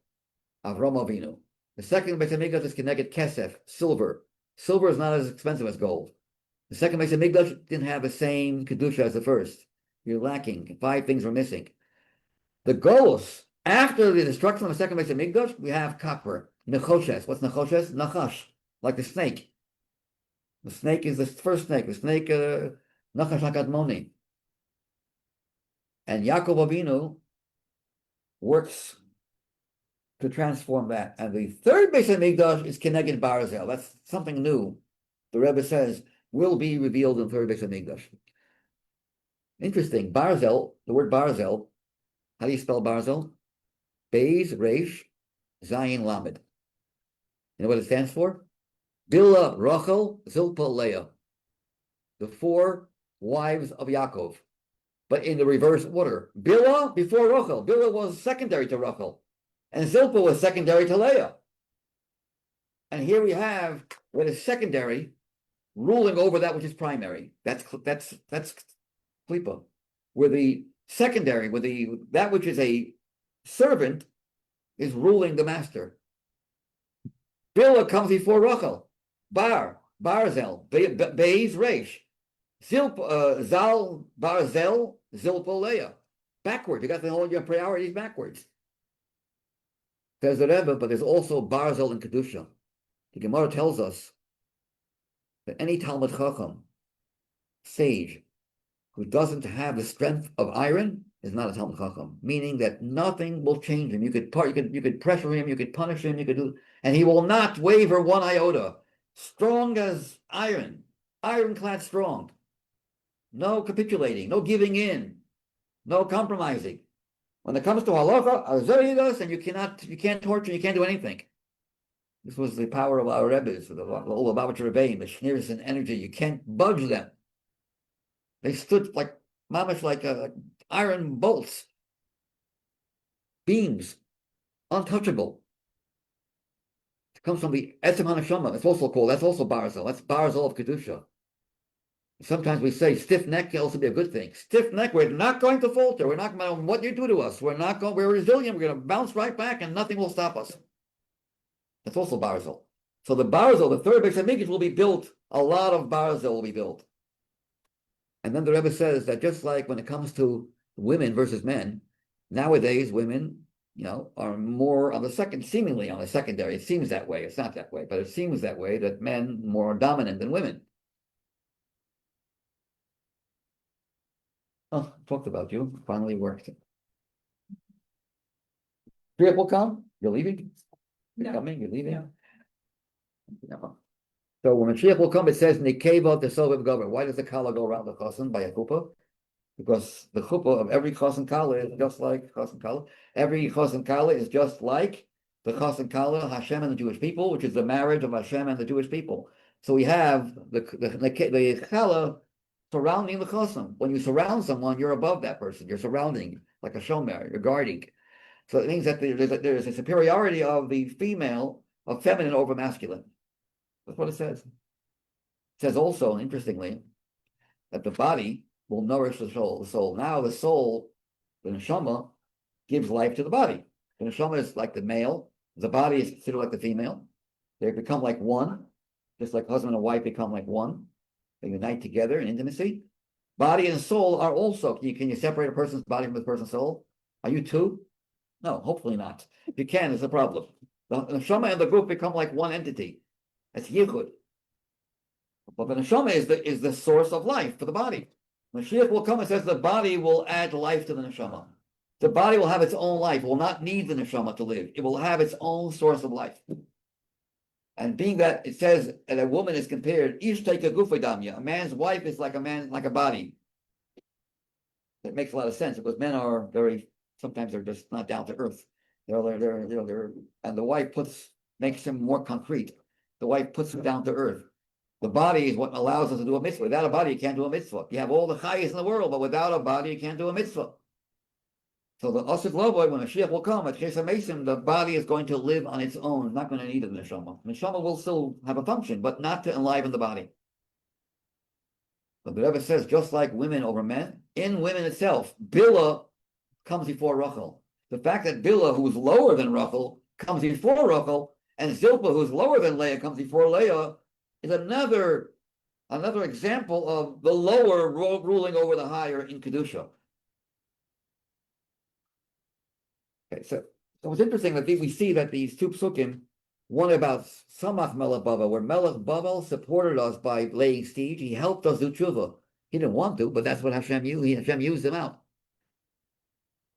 Avram Avinu. The second Beis Hamikdash is connected Kesef, silver. Silver is not as expensive as gold. The second Beis Hamikdash didn't have the same kedusha as the first. You're lacking. 5 things were missing. The Golos, after the destruction of the second Beis Hamikdash, we have copper, nechoshes. What's nechoshes? Nachash, like the snake. The snake is the first snake. The snake, Nachash HaKadmoni. And Yaakov Avinu works to transform that. And the third Beis Hamikdash is Keneged Barzel. That's something new. The Rebbe says will be revealed in the third Beis Hamikdash. Interesting. Barzel, the word Barzel, how do you spell Barzel? Beis, Reish, Zayin, Lamed. You know what it stands for? Bilhah, Rachel, Zilpah, Leah. The 4 wives of Yaakov, but in the reverse order. Bilhah before Rachel. Bilhah was secondary to Rachel, and Zilpah was secondary to Leah. And here we have what is secondary ruling over that which is primary. That's klipa. Where the secondary, where that which is a servant is ruling the master. Bila comes before Rachel. Barzel, Beis Reish. Zal, Barzel, Zilpo Leah. Backward. You got to hold your priorities backwards. There's the Rebbe, but there's also Barzel and Kedusha. The Gemara tells us that any Talmud Chacham, sage, who doesn't have the strength of iron is not a Talmud Chacham, meaning that nothing will change him. You could pressure him, you could punish him, you could do, and he will not waver one iota. Strong as iron, ironclad strong. No capitulating, no giving in, no compromising. When it comes to halacha, azaridas, and you can't torture, you can't do anything. This was the power of our Rebbe's, the Lubavitcher Rebbeim, the shnirs and energy. You can't budge them. They stood like mamish, like iron bolts, beams, untouchable. It comes from the Etzem HaNeshama. It's also called. That's also Barzel. That's Barzel of Kedusha. Sometimes we say stiff neck can also be a good thing. Stiff neck, we're not going to falter. We're not going to what you do to us. We're resilient. We're going to bounce right back, and nothing will stop us. That's also Barzel. So the Barzel, the third Beis Hamikdash, will be built. A lot of Barzel will be built. And then the Rebbe says that just like when it comes to women versus men, nowadays women, are more on the seemingly on the secondary. It seems that way. It's not that way, but it seems that way that men more dominant than women. Oh, talked about you. Finally worked. Three will come. You're leaving. You're coming. You're leaving. No. So when Mashiach will come, it says Nikeva the Sovim Gover. Why does the kala go around the chosin by a chuppah? Because the chuppah of every chosin kala is just like chosin kala. Every chosin kala is just like the chosin kala Hashem and the Jewish people, which is the marriage of Hashem and the Jewish people. So we have the kala surrounding the chosin. When you surround someone, you're above that person. You're surrounding like a shomer. You're guarding. So it means that there's a superiority of the female, of feminine over masculine. That's what it says. It says also, interestingly, that the body will nourish the soul. Now the soul, the neshama, gives life to the body. The neshama is like the male. The body is considered like the female. They become like one, just like husband and wife become like one. They unite together in intimacy. Body and soul are also. Can you separate a person's body from the person's soul? Are you two? No, hopefully not. If you can, it's a problem. The neshama and the group become like one entity. That's yichud. But the neshama is the source of life for the body. Mashiach will come and says the body will add life to the neshama. The body will have its own life. It will not need the neshama to live. It will have its own source of life. And being that it says that a woman is compared, ish take a gufay damya. A man's wife is like a body. That makes a lot of sense because men are sometimes they're just not down to earth. And the wife makes him more concrete. The wife puts him down to earth. The body is what allows us to do a mitzvah. Without a body, you can't do a mitzvah. You have all the chayes in the world, but without a body, you can't do a mitzvah. So the Asik Lovoy, when Mashiach will come, at Chesed Mesim, the body is going to live on its own. It's not going to need a neshama. Neshama will still have a function, but not to enliven the body. But the Rebbe says, just like women over men, in women itself, Bila comes before Rachel. The fact that Bila, who's lower than Rachel, comes before Rachel, and Zilpah, who's lower than Leah, comes before Leah, is another example of the lower ruling over the higher in Kedusha. Okay, so it's interesting that we see that these two psukim, one about Samach Melech Bavel, where Melech Bavel supported us by laying siege. He helped us do tshuva. He didn't want to, but that's what Hashem used. Hashem used him out.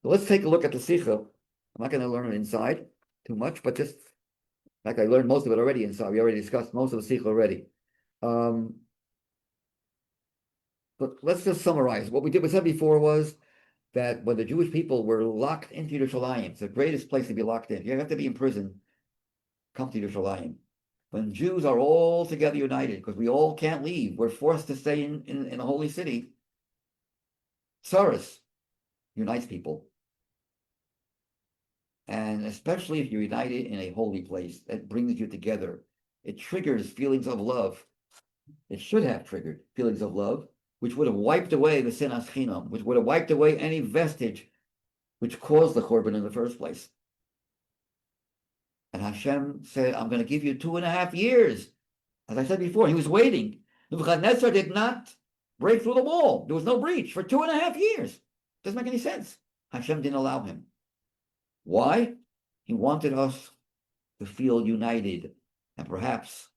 So let's take a look at the Sikha. I'm not going to learn it inside too much, but just like I learned most of it already inside. We already discussed most of the Sikha already. But let's just summarize. What we said before was that when the Jewish people were locked into Yerushalayim, it's the greatest place to be locked in. You have to be in prison. Come to Yerushalayim. When Jews are all together united, because we all can't leave, we're forced to stay in the holy city. Tsaris unites people. And especially if you're united in a holy place, that brings you together. it triggers feelings of love. It should have triggered feelings of love, which would have wiped away the sinas chinam, which would have wiped away any vestige which caused the korban in the first place. And Hashem said, I'm going to give you 2.5 years. As I said before, he was waiting. Nebuchadnezzar did not break through the wall. There was no breach for 2.5 years. Doesn't make any sense. Hashem didn't allow him. Why? He wanted us to feel united and perhaps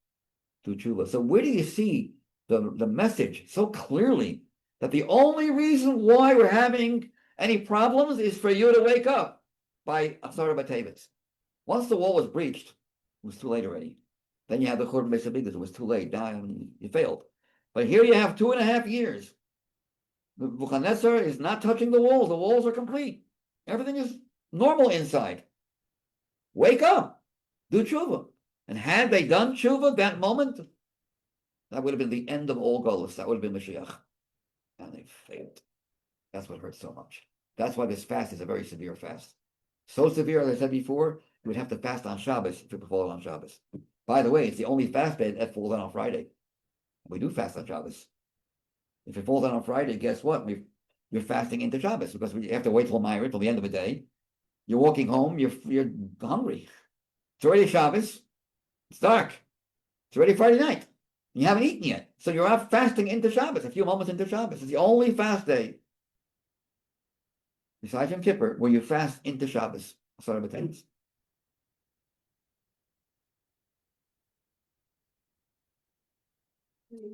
do tshuva. So where do you see the message so clearly that the only reason why we're having any problems is for you to wake up by Asara Teves. Once the wall was breached, it was too late already. Then you have the Churban Beis Hamikdash. It was too late. Now you failed. But here you have 2.5 years. Nebuchadnezzar is not touching the walls. The walls are complete. Everything is normal inside. Wake up. Do tshuva. And had they done tshuva that moment, that would have been the end of all Golus. That would have been Mashiach. And they failed. That's what hurts so much. That's why this fast is a very severe fast. So severe, as I said before, you would have to fast on Shabbos if it falls on Shabbos. By the way, it's the only fast day that falls on Friday. We do fast on Shabbos. If it falls on Friday, guess what? You're fasting into Shabbos because you have to wait till Myra, till the end of the day. You're walking home, you're hungry. It's already Shabbos. It's dark. It's already Friday night. You haven't eaten yet. So you're out fasting into Shabbos, a few moments into Shabbos. It's the only fast day, besides Yom Kippur, where you fast into Shabbos. Asara B'Teves.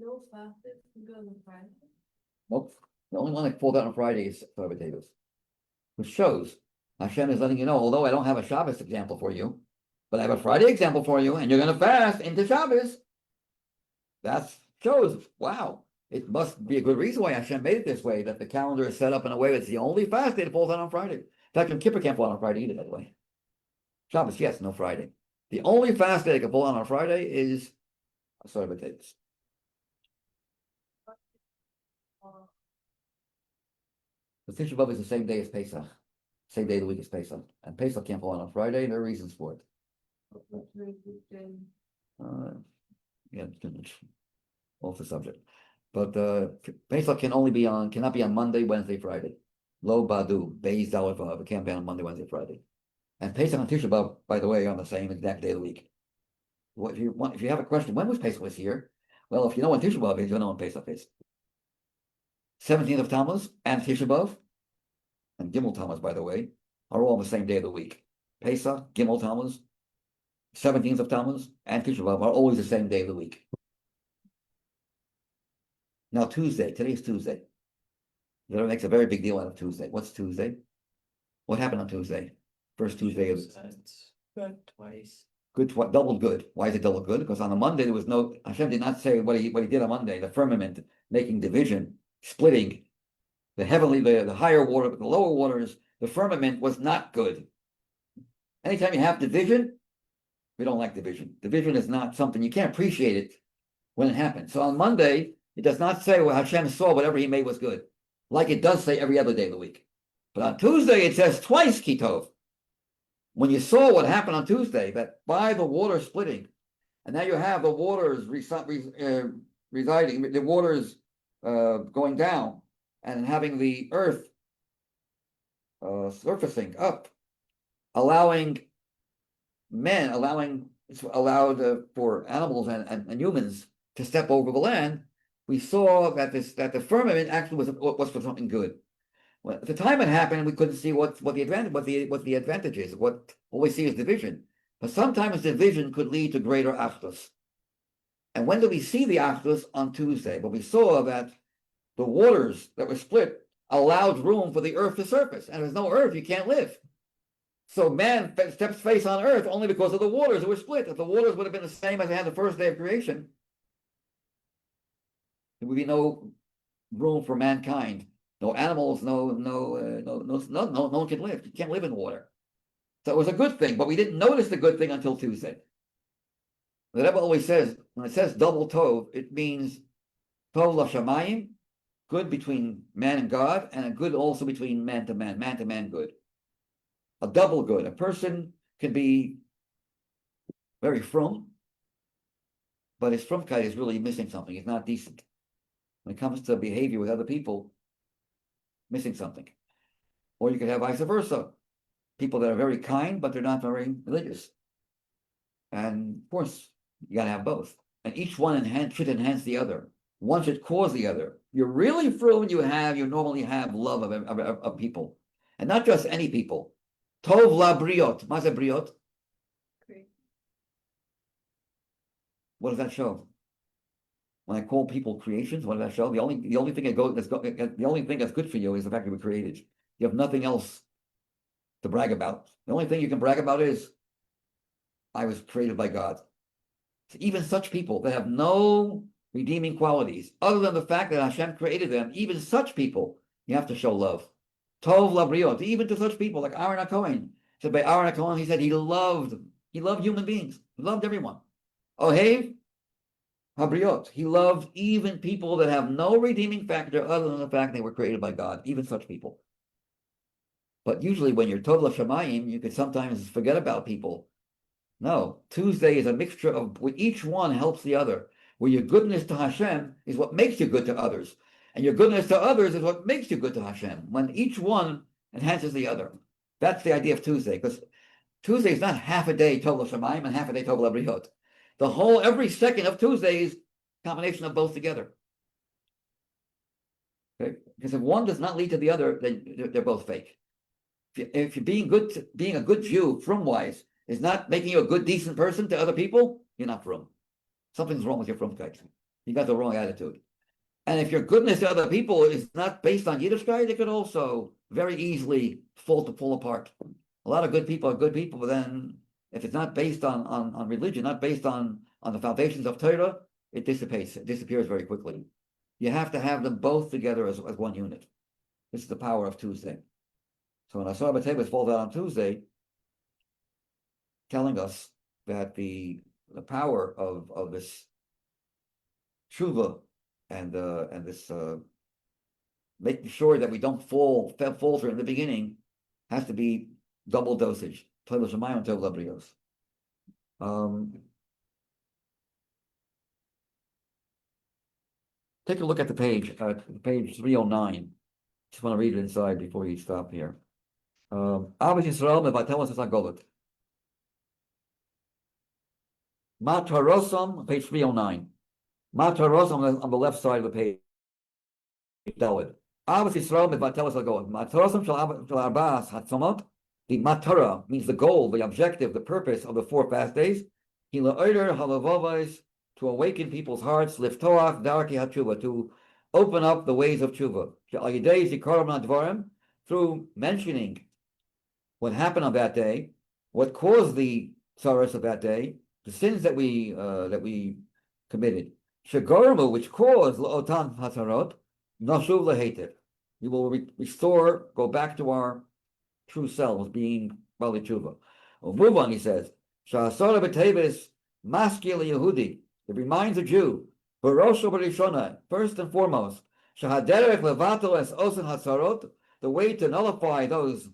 No fasted can go on Friday. Nope. The only one that falls out on Friday is Asara B'Teves, which shows Hashem is letting you know, although I don't have a Shabbos example for you, but I have a Friday example for you, and you're going to fast into Shabbos. That shows, wow, it must be a good reason why Hashem made it this way, that the calendar is set up in a way that's the only fast day that falls out on Friday. In fact, Yom Kippur can't fall on Friday either, that way. Shabbos, yes, no Friday. The only fast day that can fall on Friday is Asara B'Teves. The Tisha B'Av is the same day as Pesach, same day of the week as Pesach, and Pesach can't fall on Friday. There are reasons for it. Yeah, off the subject, but Pesach cannot be on Monday, Wednesday, Friday. Lo Badu, Beis Dalavav, it can't be on Monday, Wednesday, Friday. And Pesach and Tisha B'Av, by the way, are on the same exact day of the week. What if you have a question, when was Pesach this year? Well, if you know when Tisha B'Av is, you know when Pesach is. 17th of Tammuz and Tisha B'Av and Gimel Tammuz, by the way, are all on the same day of the week. Pesach, Gimel Tammuz, 17th of Tammuz and Tisha B'Av are always the same day of the week. Now today's Tuesday. That makes a very big deal out of Tuesday. What's Tuesday? What happened on Tuesday? First Tuesday of Good twice. Good, double good. Why is it double good? Because on a Monday there was no, Hashem did not say what he did on Monday, the firmament, making division, splitting, the heavenly, the higher water, the lower waters, the firmament was not good. Anytime you have division, we don't like division. Division is not something, you can't appreciate it when it happens. So on Monday, it does not say, well, Hashem saw whatever he made was good, like it does say every other day of the week. But on Tuesday, it says twice Kitov. When you saw what happened on Tuesday, that by the water splitting, and now you have the waters residing, the waters going down, and having the earth surfacing up, it's allowed for animals and humans to step over the land. We saw that the firmament actually was for something good. Well, at the time it happened, we couldn't see what the advantage is. What we see is division. But sometimes division could lead to greater achdus. And when do we see the achdus? On Tuesday. But we saw that the waters that were split allowed room for the earth to surface. And if there's no earth, you can't live. So man steps face on earth only because of the waters that were split. If the waters would have been the same as they had the first day of creation, there would be no room for mankind. No animals, no one can live. You can't live in water. So it was a good thing, but we didn't notice the good thing until Tuesday. The Rebbe always says, when it says double tov, it means tov l'shamayim, good between man and God, and a good also between man to man good. A double good. A person can be very frum, but his frumkeit is really missing something. He's not decent. When it comes to behavior with other people, missing something. Or you could have vice versa. People that are very kind, but they're not very religious. And of course, you gotta have both. And each one should enhance the other. One should cause the other. You're really fluent, you normally have love of people. And not just any people. Tov la briot. Maze briot. Great. What does that show? When I call people creations, what does that show? The only thing the only thing that's good for you is the fact that we created. You have nothing else to brag about. The only thing you can brag about is I was created by God. So even such people that have no redeeming qualities, other than the fact that Hashem created them, even such people, you have to show love. Tov labriot, even to such people like Aaron HaKohen. So by Aaron HaKohen, he said he loved human beings. He loved everyone. Ohev habriot. He loved even people that have no redeeming factor other than the fact they were created by God, even such people. But usually when you're Tov l'shamayim, you could sometimes forget about people. No, Tuesday is a mixture of where each one helps the other. Where your goodness to Hashem is what makes you good to others. And your goodness to others is what makes you good to Hashem. When each one enhances the other. That's the idea of Tuesday. Because Tuesday is not half a day Tov l'shamayim and half a day Tov l'briot. Every second of Tuesday is a combination of both together. Okay? Because if one does not lead to the other, then they're both fake. If you're being a good Jew, from-wise, is not making you a good, decent person to other people, you're not frum. Something's wrong with your frumkeit. You got the wrong attitude. And if your goodness to other people is not based on Yiddishkeit, it could also very easily fall apart. A lot of good people are good people, but then if it's not based on religion, not based on the foundations of Torah, it dissipates. It disappears very quickly. You have to have them both together as one unit. This is the power of Tuesday. So when Asara Teves falls out on Tuesday, telling us that the power of this tshuva and this making sure that we don't falter in the beginning has to be double dosage. Take a look at the page 309. Just want to read it inside before you stop here. Avos Yisrael mevatelos es hagolot. Matarosam, page 309. Matarosam on the left side of the page. Dalit. Avos Yisrael mevatelos es hagolot. Matarosam shel arba'as hatzomot. The matara means the goal, the objective, the purpose of the 4 fast days. Hila'oder halavavos, to awaken people's hearts. Liftoach darki hatshuva, to open up the ways of tshuva. Through mentioning what happened on that day, what caused the tzaras of that day, the sins that we committed. Shagormu, which caused la'otan hatzarot, nashuv lehetev. We will restore, go back to our true selves, being bali tshuva. Move on, he says. Sha'asara b'teves maskil Yehudi. It reminds a Jew. Barosho b'rishona, first and foremost. Shahaderech levato es osen hatzarot. The way to nullify those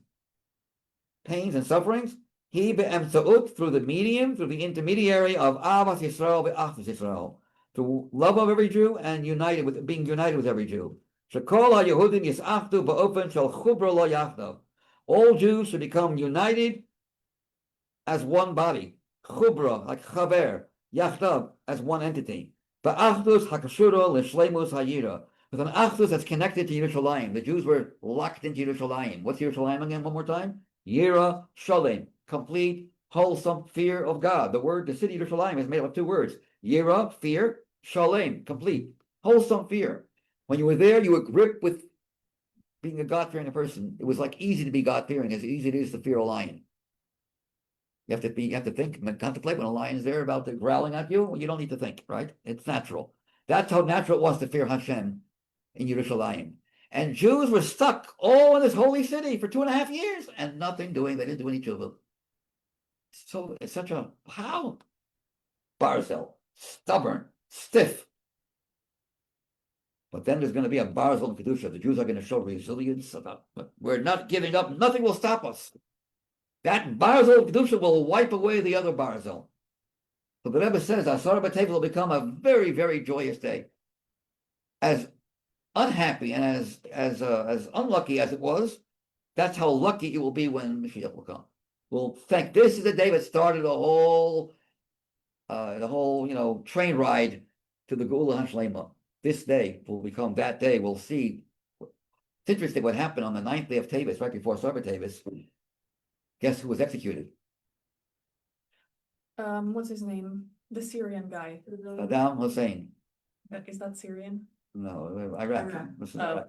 pains and sufferings, he be'emtzaut, through the medium, through the intermediary of Avas Yisrael be'achdas Yisrael, through love of every Jew and being united with every Jew. Shekol ha'Yehudim yisachdu ba'ofen shel chubra lo yachdav. All Jews should become united as one body. Chubra, like chaver, yachdav, as one entity. Ba'achdus hakashura l'shleimus hayira. With an achdus that's connected to Yerushalayim. The Jews were locked into Yerushalayim. What's Yerushalayim again? One more time. Yira Shalem, complete, wholesome fear of God. The city of Yerushalayim is made up of 2 words. Yira, fear, Shalem, complete, wholesome fear. When you were there, you were gripped with being a God-fearing person. It was like easy to be God-fearing, as easy it is to fear a lion. You have to think, contemplate when a lion's there about growling at you. Well, you don't need to think, right? It's natural. That's how natural it was to fear Hashem in Yerushalayim. And Jews were stuck all in this holy city for 2.5 years and nothing doing. They didn't do any tshuva. So it's such a, how? Barzel, stubborn, stiff. But then there's going to be a Barzel in Kedusha. The Jews are going to show resilience about, but we're not giving up. Nothing will stop us. That Barzel in Kedusha will wipe away the other Barzel. So the Rebbe says Asara B'Tevel will become a very, very joyous day. As unhappy and as unlucky as it was, that's how lucky it will be when Mashiach will come. We'll think this is the day that started the whole train ride to the Geula Hashlema. This day will become that day. We'll see. It's interesting what happened on the 9th day of Teves, right before Asara Teves. Guess who was executed? What's his name? The Syrian guy. Saddam Hussein. Is that Syrian? No, Iraq. Iraq. This is Oh. Iraq.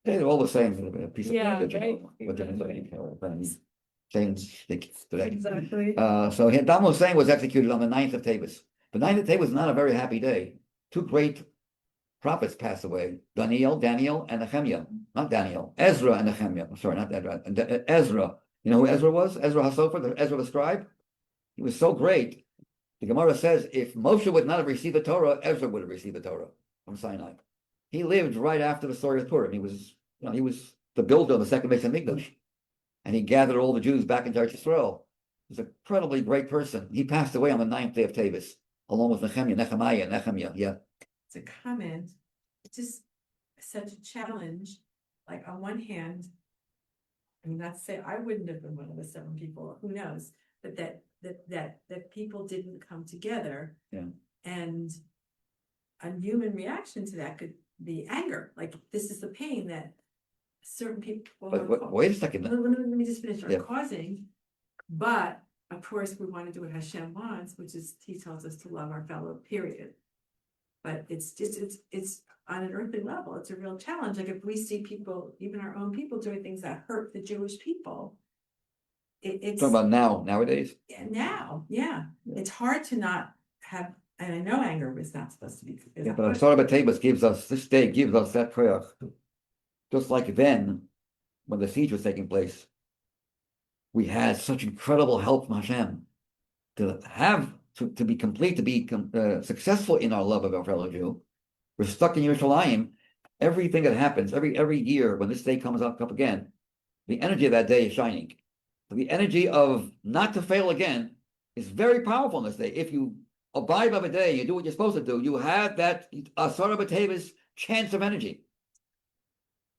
They're all the same. A piece of Yeah, garbage, right. what they're saying, same stick today. Exactly. So Saddam Hussein was executed on the 9th of Teves. The 9th of Teves was not a very happy day. Two great prophets passed away: Daniel, and Nehemiah. Not Daniel, Ezra and Nehemiah. I'm sorry, not Ezra. Ezra. You know who Ezra was? Ezra HaSofer, Ezra the scribe. He was so great. The Gemara says if Moshe would not have received the Torah, Ezra would have received the Torah from Sinai. He lived right after the story of Purim. He was the builder of the second Beis Hamikdash, and he gathered all the Jews back into Eretz Yisrael. He was an incredibly great person. He passed away on the 9th day of Teves, along with Nehemiah. Yeah. It's a comment. It's just such a challenge. Like on one hand, I mean, not to say I wouldn't have been one of the 7 people, who knows, but that people didn't come together. Yeah. And a human reaction to that could be anger. Like, this is the pain that certain people. But wait a second. Let me just finish. Are Yeah. causing, but of course we want to do what Hashem wants, which is He tells us to love our fellow. Period. But it's on an earthly level. It's a real challenge. Like if we see people, even our own people, doing things that hurt the Jewish people, it's Talking about nowadays. now, yeah, it's hard to not have. And I know anger was not supposed to be. Yeah, but Asara B'Teves this day gives us that prayer. Just like then, when the siege was taking place, we had such incredible help from Hashem to be complete, to be successful in our love of our fellow Jew. We're stuck in Yerushalayim. Everything that happens every year when this day comes up again, the energy of that day is shining. So the energy of not to fail again is very powerful on this day. If you abide by the day, you do what you're supposed to do, you have that Asara B'Teves chance of energy.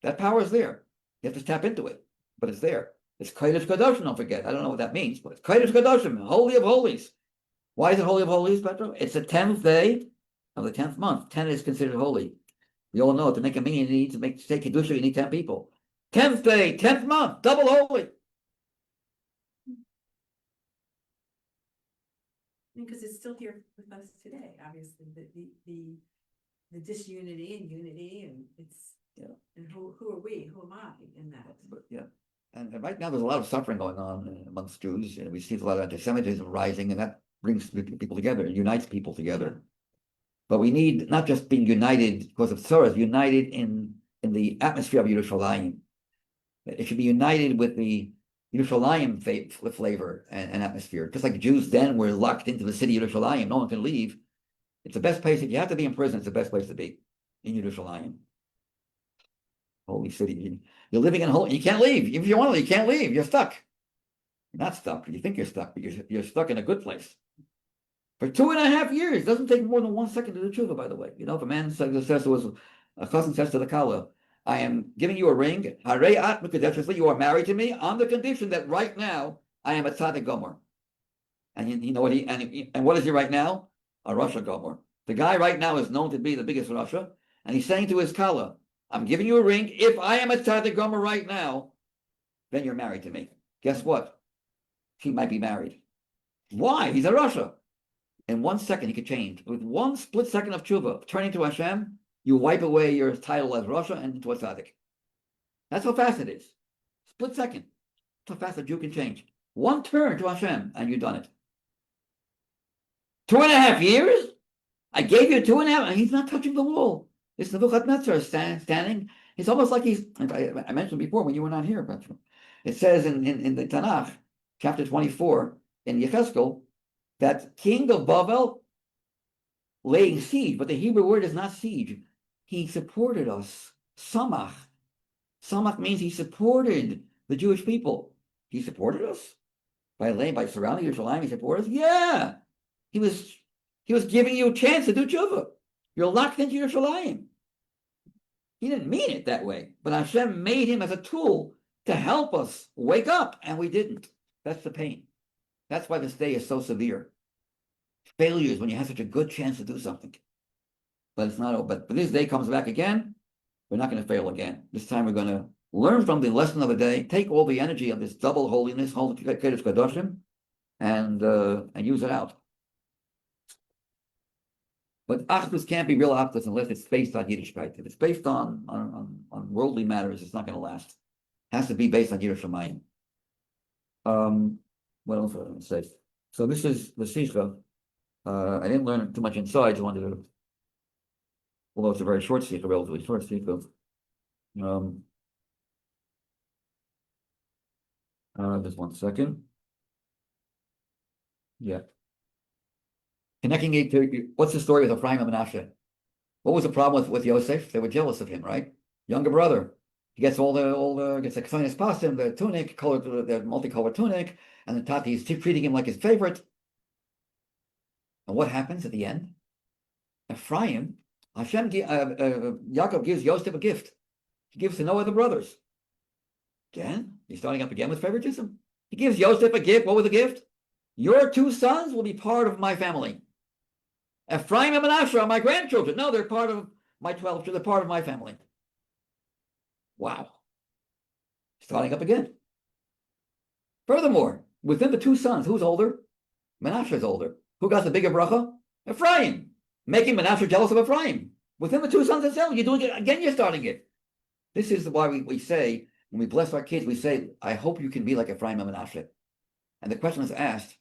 That power is there. You have to tap into it, but it's there. It's Kodesh Kadoshim, don't forget. I don't know what that means, but it's Kodesh Kadoshim, Holy of Holies. Why is it Holy of Holies, Petro? It's the 10th day of the 10th month. 10 is considered holy. We all know to make a minyan, you need to take Kedusha, you need 10 people. 10th day, 10th month, double holy. Because it's still here with us today, obviously, the disunity and unity, and it's, and who are we, who am I in that? But, yeah. And right now there's a lot of suffering going on amongst Jews. We see a lot of anti-Semitism rising, and that brings people together, and unites people together. But we need not just being united because of Torah, united in the atmosphere of Yerushalayim. It should be united with the Yerushalayim flavor and atmosphere. Just like the Jews then were locked into the city of Yerushalayim, no one can leave. It's the best place. If you have to be in prison, it's the best place to be, in Yerushalayim. Holy city. You're living in holy. You can't leave. If you want to, you can't leave. You're stuck. You're not stuck. You think you're stuck, but you're stuck in a good place. For 2.5 years, it doesn't take more than 1 second to do tshuva, by the way. You know, if a man says a cousin says to the Kala, I am giving you a ring, you are married to me on the condition that right now I am a tzaddik gomer. And you know what and what is he right now? A Rasha gomer. The guy right now is known to be the biggest Rasha, and he's saying to his Kala, I'm giving you a ring. If I am a tzaddik gomer right now, then you're married to me. Guess what? He might be married. Why? He's a Rasha. In 1 second, he could change. With 1 split second of tshuva, turning to Hashem, you wipe away your title as Rasha and into a tzaddik. That's how fast it is. Split second. That's how fast a Jew can change. 1 turn to Hashem, and you've done it. 2.5 years? I gave you 2.5, and he's not touching the wall. It's Nebuchadnezzar standing. It's almost like I mentioned before when you were not here, Petro. It says in the Tanakh, chapter 24, in Yechezkel, that king of Babel laying siege, but the Hebrew word is not siege. He supported us. Samach. Samach means he supported the Jewish people. He supported us by surrounding Yerushalayim. He supported us. Yeah, He was giving you a chance to do tshuva. You're locked into Yerushalayim. He didn't mean it that way, but Hashem made him as a tool to help us wake up, and we didn't. That's the pain. That's why this day is so severe. Failures when you have such a good chance to do something. But it's not. But this day comes back again. We're not going to fail again. This time we're going to learn from the lesson of the day, take all the energy of this double holiness, holy Kodesh Kadoshim, and use it out. But Achdus can't be real Achdus unless it's based on Yiddishkeit. If it's based on worldly matters, it's not going to last. It has to be based on Yerushalayim. What else was I going to say? So this is the Sikha. I didn't learn too much inside. I just wanted to, although it's a very short Sikha, relatively short Sikha. Just 1 second. Yeah. Connecting it to, what's the story with Ephraim and Manasseh? What was the problem with Yosef? They were jealous of him, right? Younger brother. He gets gets the finest costume, the tunic, the multicolored tunic, and the Tati is treating him like his favorite. And what happens at the end? Ephraim, Yaakov gives Yosef a gift. He gives to no other brothers. Again, he's starting up again with favoritism. He gives Yosef a gift. What was the gift? Your 2 sons will be part of my family. Ephraim and Manasseh are my grandchildren. No, they're part of my 12 children. They're part of my family. Wow. Starting up again. Furthermore, within the 2 sons, who's older? Manasseh is older. Who got the bigger bracha? Ephraim. Making Manasseh jealous of Ephraim. Within the 2 sons itself, you're doing it again, you're starting it. This is why we say, when we bless our kids, we say, I hope you can be like Ephraim and Manasseh. And the question is asked,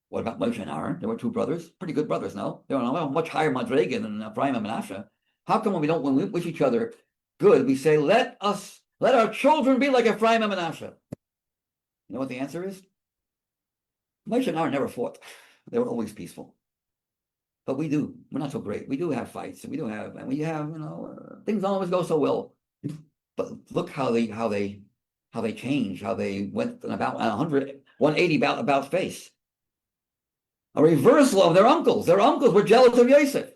what about Moshe and Aaron? There were 2 brothers, pretty good brothers, no? They were on a much higher madrega than Ephraim and Manasseh. How come when we wish each other good, we say, let our children be like Ephraim and Manasseh? You know what the answer is? Moshe and Aaron never fought. They were always peaceful. But we do. We're not so great. We do have fights, and we have, things don't always go so well. But look how they changed, how they went about 180 about face. A reversal of their uncles. Their uncles were jealous of Yosef.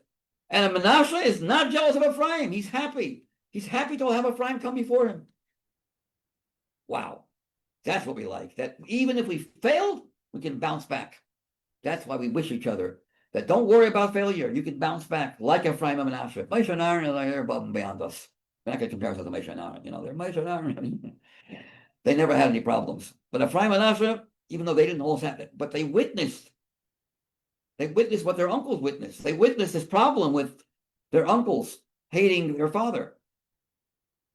And Manasseh is not jealous of Ephraim. He's happy. He's happy to have Ephraim come before him. Wow. That's what we like. That even if we failed, we can bounce back. That's why we wish each other that don't worry about failure. You can bounce back like Ephraim and Manasseh. Moshe and Aaron are they're above and beyond us. We're not going to compare ourselves to Moshe and Aaron. They're Moshe and Aaron. They never had any problems. But Ephraim and Manasseh, even though they didn't always have it, but they witnessed what their uncles witnessed. They witnessed this problem with their uncles hating their father.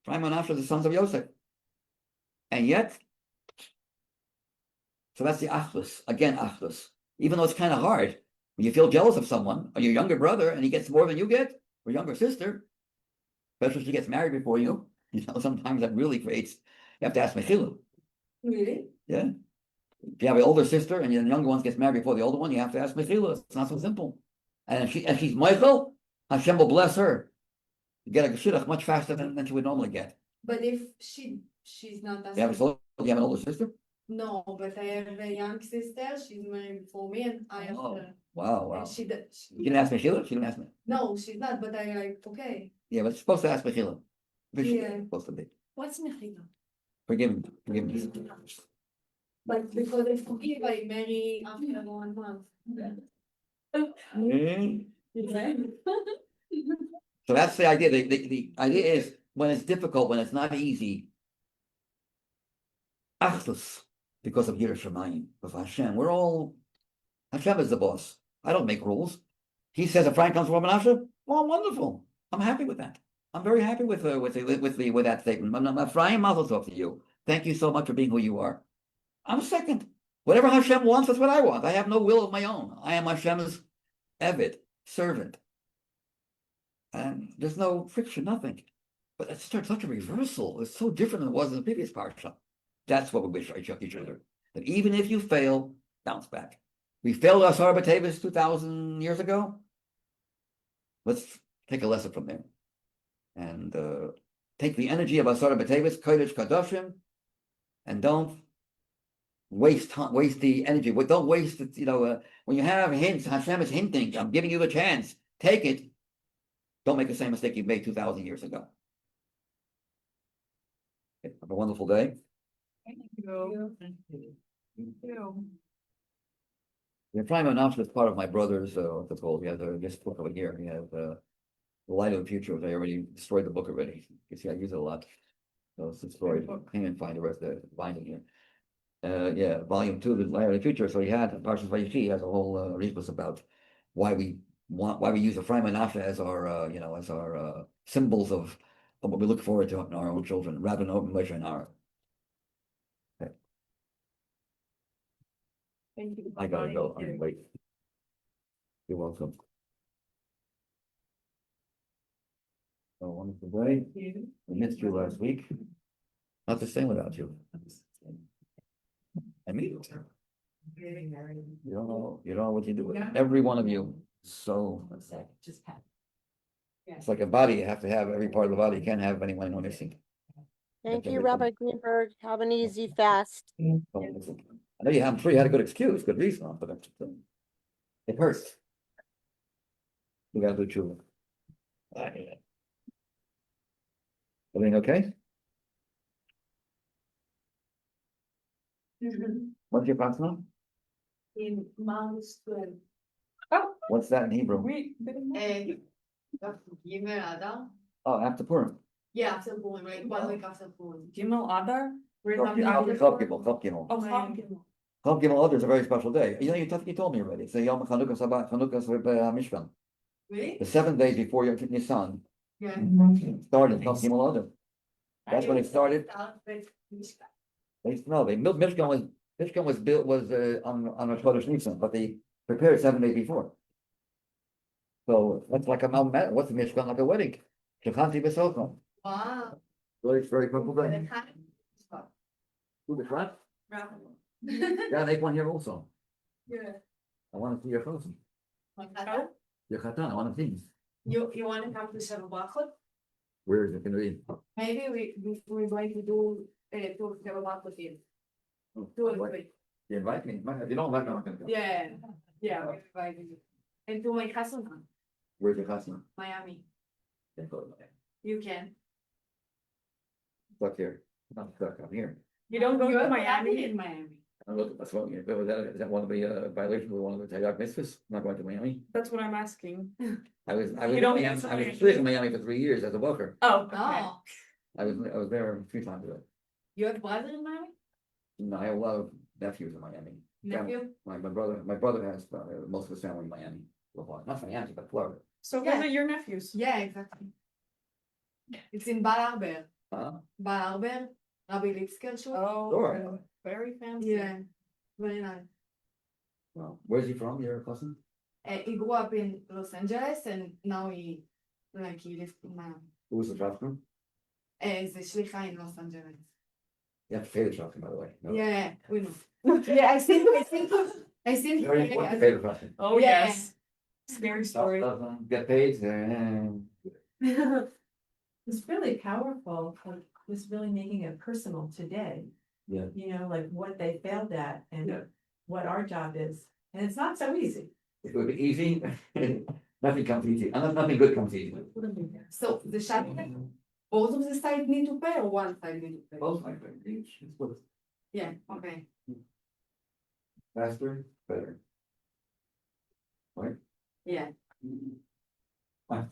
Ephraim and Manasseh, the sons of Yosef. And yet, so that's the Achdus. Again, Achdus. Even though it's kind of hard, when you feel jealous of someone, or your younger brother, and he gets more than you get, or younger sister, especially if she gets married before you, sometimes that really creates, you have to ask Mechila. Really? Yeah. If you have an older sister and your younger one gets married before the older one, you have to ask Mechila. It's not so simple. And if she's Michael, Hashem will bless her. You get a shidduch much faster than she would normally get. But if she's not that. You have an older sister? No, but I have a young sister. She's married before me, and I have her. Wow. And she You didn't ask Mechila? She didn't ask me. No, she's not. But I like okay. Yeah, but you're supposed to ask Mechila. Yeah. Supposed to be. What's Mechila? Forgive me. But because I forgive, I marry after 1 month. So that's the idea. The idea is when it's difficult, when it's not easy, Achdus, because of Yerushalayim, of Hashem. Hashem is the boss. I don't make rules. He says if Frank comes from Manasseh, well, wonderful. I'm happy with that. I'm very happy with that statement. Ephraim, Mazel tov to you. Thank you so much for being who you are. I'm second. Whatever Hashem wants, that's what I want. I have no will of my own. I am Hashem's Eved, servant. And there's no friction, nothing. But it's such a reversal. It's so different than it was in the previous parsha. That's what we wish each other. That even if you fail, bounce back. We failed Asara Teves 2,000 years ago. Let's take a lesson from there. And take the energy of Asara Teves, Kodesh Kadoshim, and don't waste time, waste the energy. But don't waste it, when you have hints, Hashem is hinting, I'm giving you a chance. Take it. Don't make the same mistake you made 2,000 years ago. Okay, have a wonderful day. Thank you. The Prime Announcement is part of my brother's, what's it called? He has this book over here. He has The Light of the Future, which I already destroyed the book already. You see, I use it a lot. So it's destroyed. Can't even find the rest of the binding here. Yeah, volume 2, The Light of the Future. So he had Parshas Vayichi has a whole rebus about why we use Ephraim and Manasseh as our symbols of what we look forward to in our own children, rather than Moshe and Aaron. Okay. Thank you. I gotta go. I mean, wait. You're welcome. A wonderful day. We missed you last week. Not the same without you. I mean, you don't know what you do with it. Every one of you. So it's like a body. You have to have every part of the body. You can't have anyone missing. Thank That's you, everything. Rabbi Greenberg. Have an easy fast. I know you have, I'm sure you had a good excuse, good reason, but it hurts. You gotta do tshuva. Everything okay? What's your prasna? In Mount What's that in Hebrew? We didn't know. Gimel Adam. Oh, after Purim. Yeah, after Purim, right? 1 week after Purim. Gimel Adar? Where's Chav that? Gimel, Chav Gimel. Oh, Chav Gimel. Chav Gimel Adar is a very special day. You told me already. It's a Yom Chanukah Sabbat, Chanukah Mishkan. Really? The 7 days before your Nisan Yeah. started Chav Gimel Adar. That's when it started. Mishkan was built on a Chodesh Nisan, but they prepared 7 days before. So that's like a mountain. What's the Mishkan? Like a wedding. Shechanti b'sochon. Wow. Really, it's very cool. Who the front? Yeah, make one here also. Yeah. I want to see your chosen. Your chatan. I want to see. You want to come to Sheva Brachot? Where is it going to be? Maybe we're going to do Sheva Brachot here. 2 or 3. You invite me. If you don't invite me, I'm not going to go. Yeah. Yeah, we're inviting you. And to my cousin, Where's your chatan? Miami. Can't go to Miami. You can. Stuck here. I'm not stuck. I'm here. You don't go You're to Miami? in Miami. I'm looking. That's what. Is that one of the violations of one of the Tayyag mitzvahs? I'm not going to Miami. That's what I'm asking. I was You don't in go to Miami. I was Miami? in Miami for 3 years as a worker. Oh, okay. Oh, I was there a few times. you have brother in Miami? No, I have a lot of nephews in Miami. Nephew? My brother has most of his family in Miami. Well, not Miami, but Florida. So Yeah. visit your nephews. Yeah, exactly. It's in Bar Harbor. Huh? Bar Harbor, Rabbi Lipsker show. Oh, Sure. very fancy. Yeah, very nice. Well, where's he from? Your cousin? He grew up in Los Angeles and now he lives in Miami. Who's the shotgun? זה שליחה in Los Angeles. You have to pay the shotgun, by the way. No. Yeah, we know. Yeah, I think. Very important to pay the shotgun. Oh, Yeah. yes. Scary story. Get paid. It's really powerful, like, it's really making it personal today. Yeah. You know, like what they failed at Yeah. and what our job is, and it's not so easy. If it would be easy, nothing comes easy. Nothing good comes easy. So the shotgun, both of the sides need to pay or one side need to pay? Both my friends, each. It's both. Yeah, okay. Faster, better. Right? Yeah. Fine.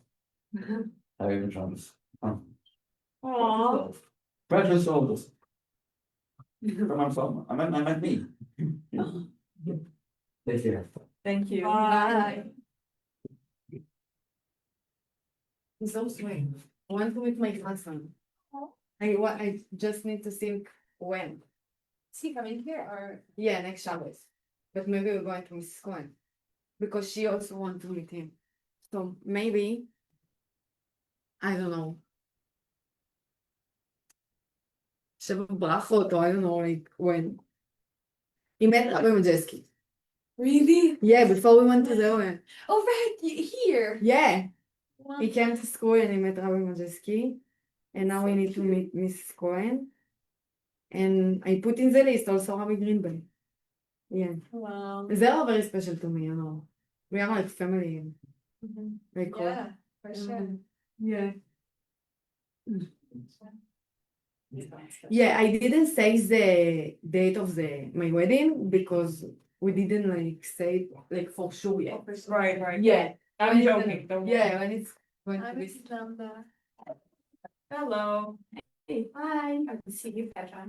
I even Thomas. Aw. Precious souls. I meant me. Take care. Thank you. Bye. It's so sweet. I want to meet my cousin. I just need to think when. Is he coming here or? Yeah, next Shabbos. But maybe we're going to Mrs. Cohen. Because she also wants to meet him. So maybe, I don't know. Sheva Brachot, or I don't know, like when. He met Rabbi Majeski. Really? Yeah, before we went to the Owen. Oh, right, here. Yeah, Wow. he came to school and he met Rabbi Majeski. And now we need to meet Mrs. Cohen. And I put in the list also Rabbi Greenberg. Yeah, Well, they are very special to me, you know. We are like family, very close. yeah, for sure. Yeah. Yeah, I didn't say the date of my wedding because we didn't like say it, like for sure yet. Right. Yeah. I'm When it's joking. gonna- Don't Yeah, when it's going to I'm be. Islanda. Hello. Hey, hi. I can see you better.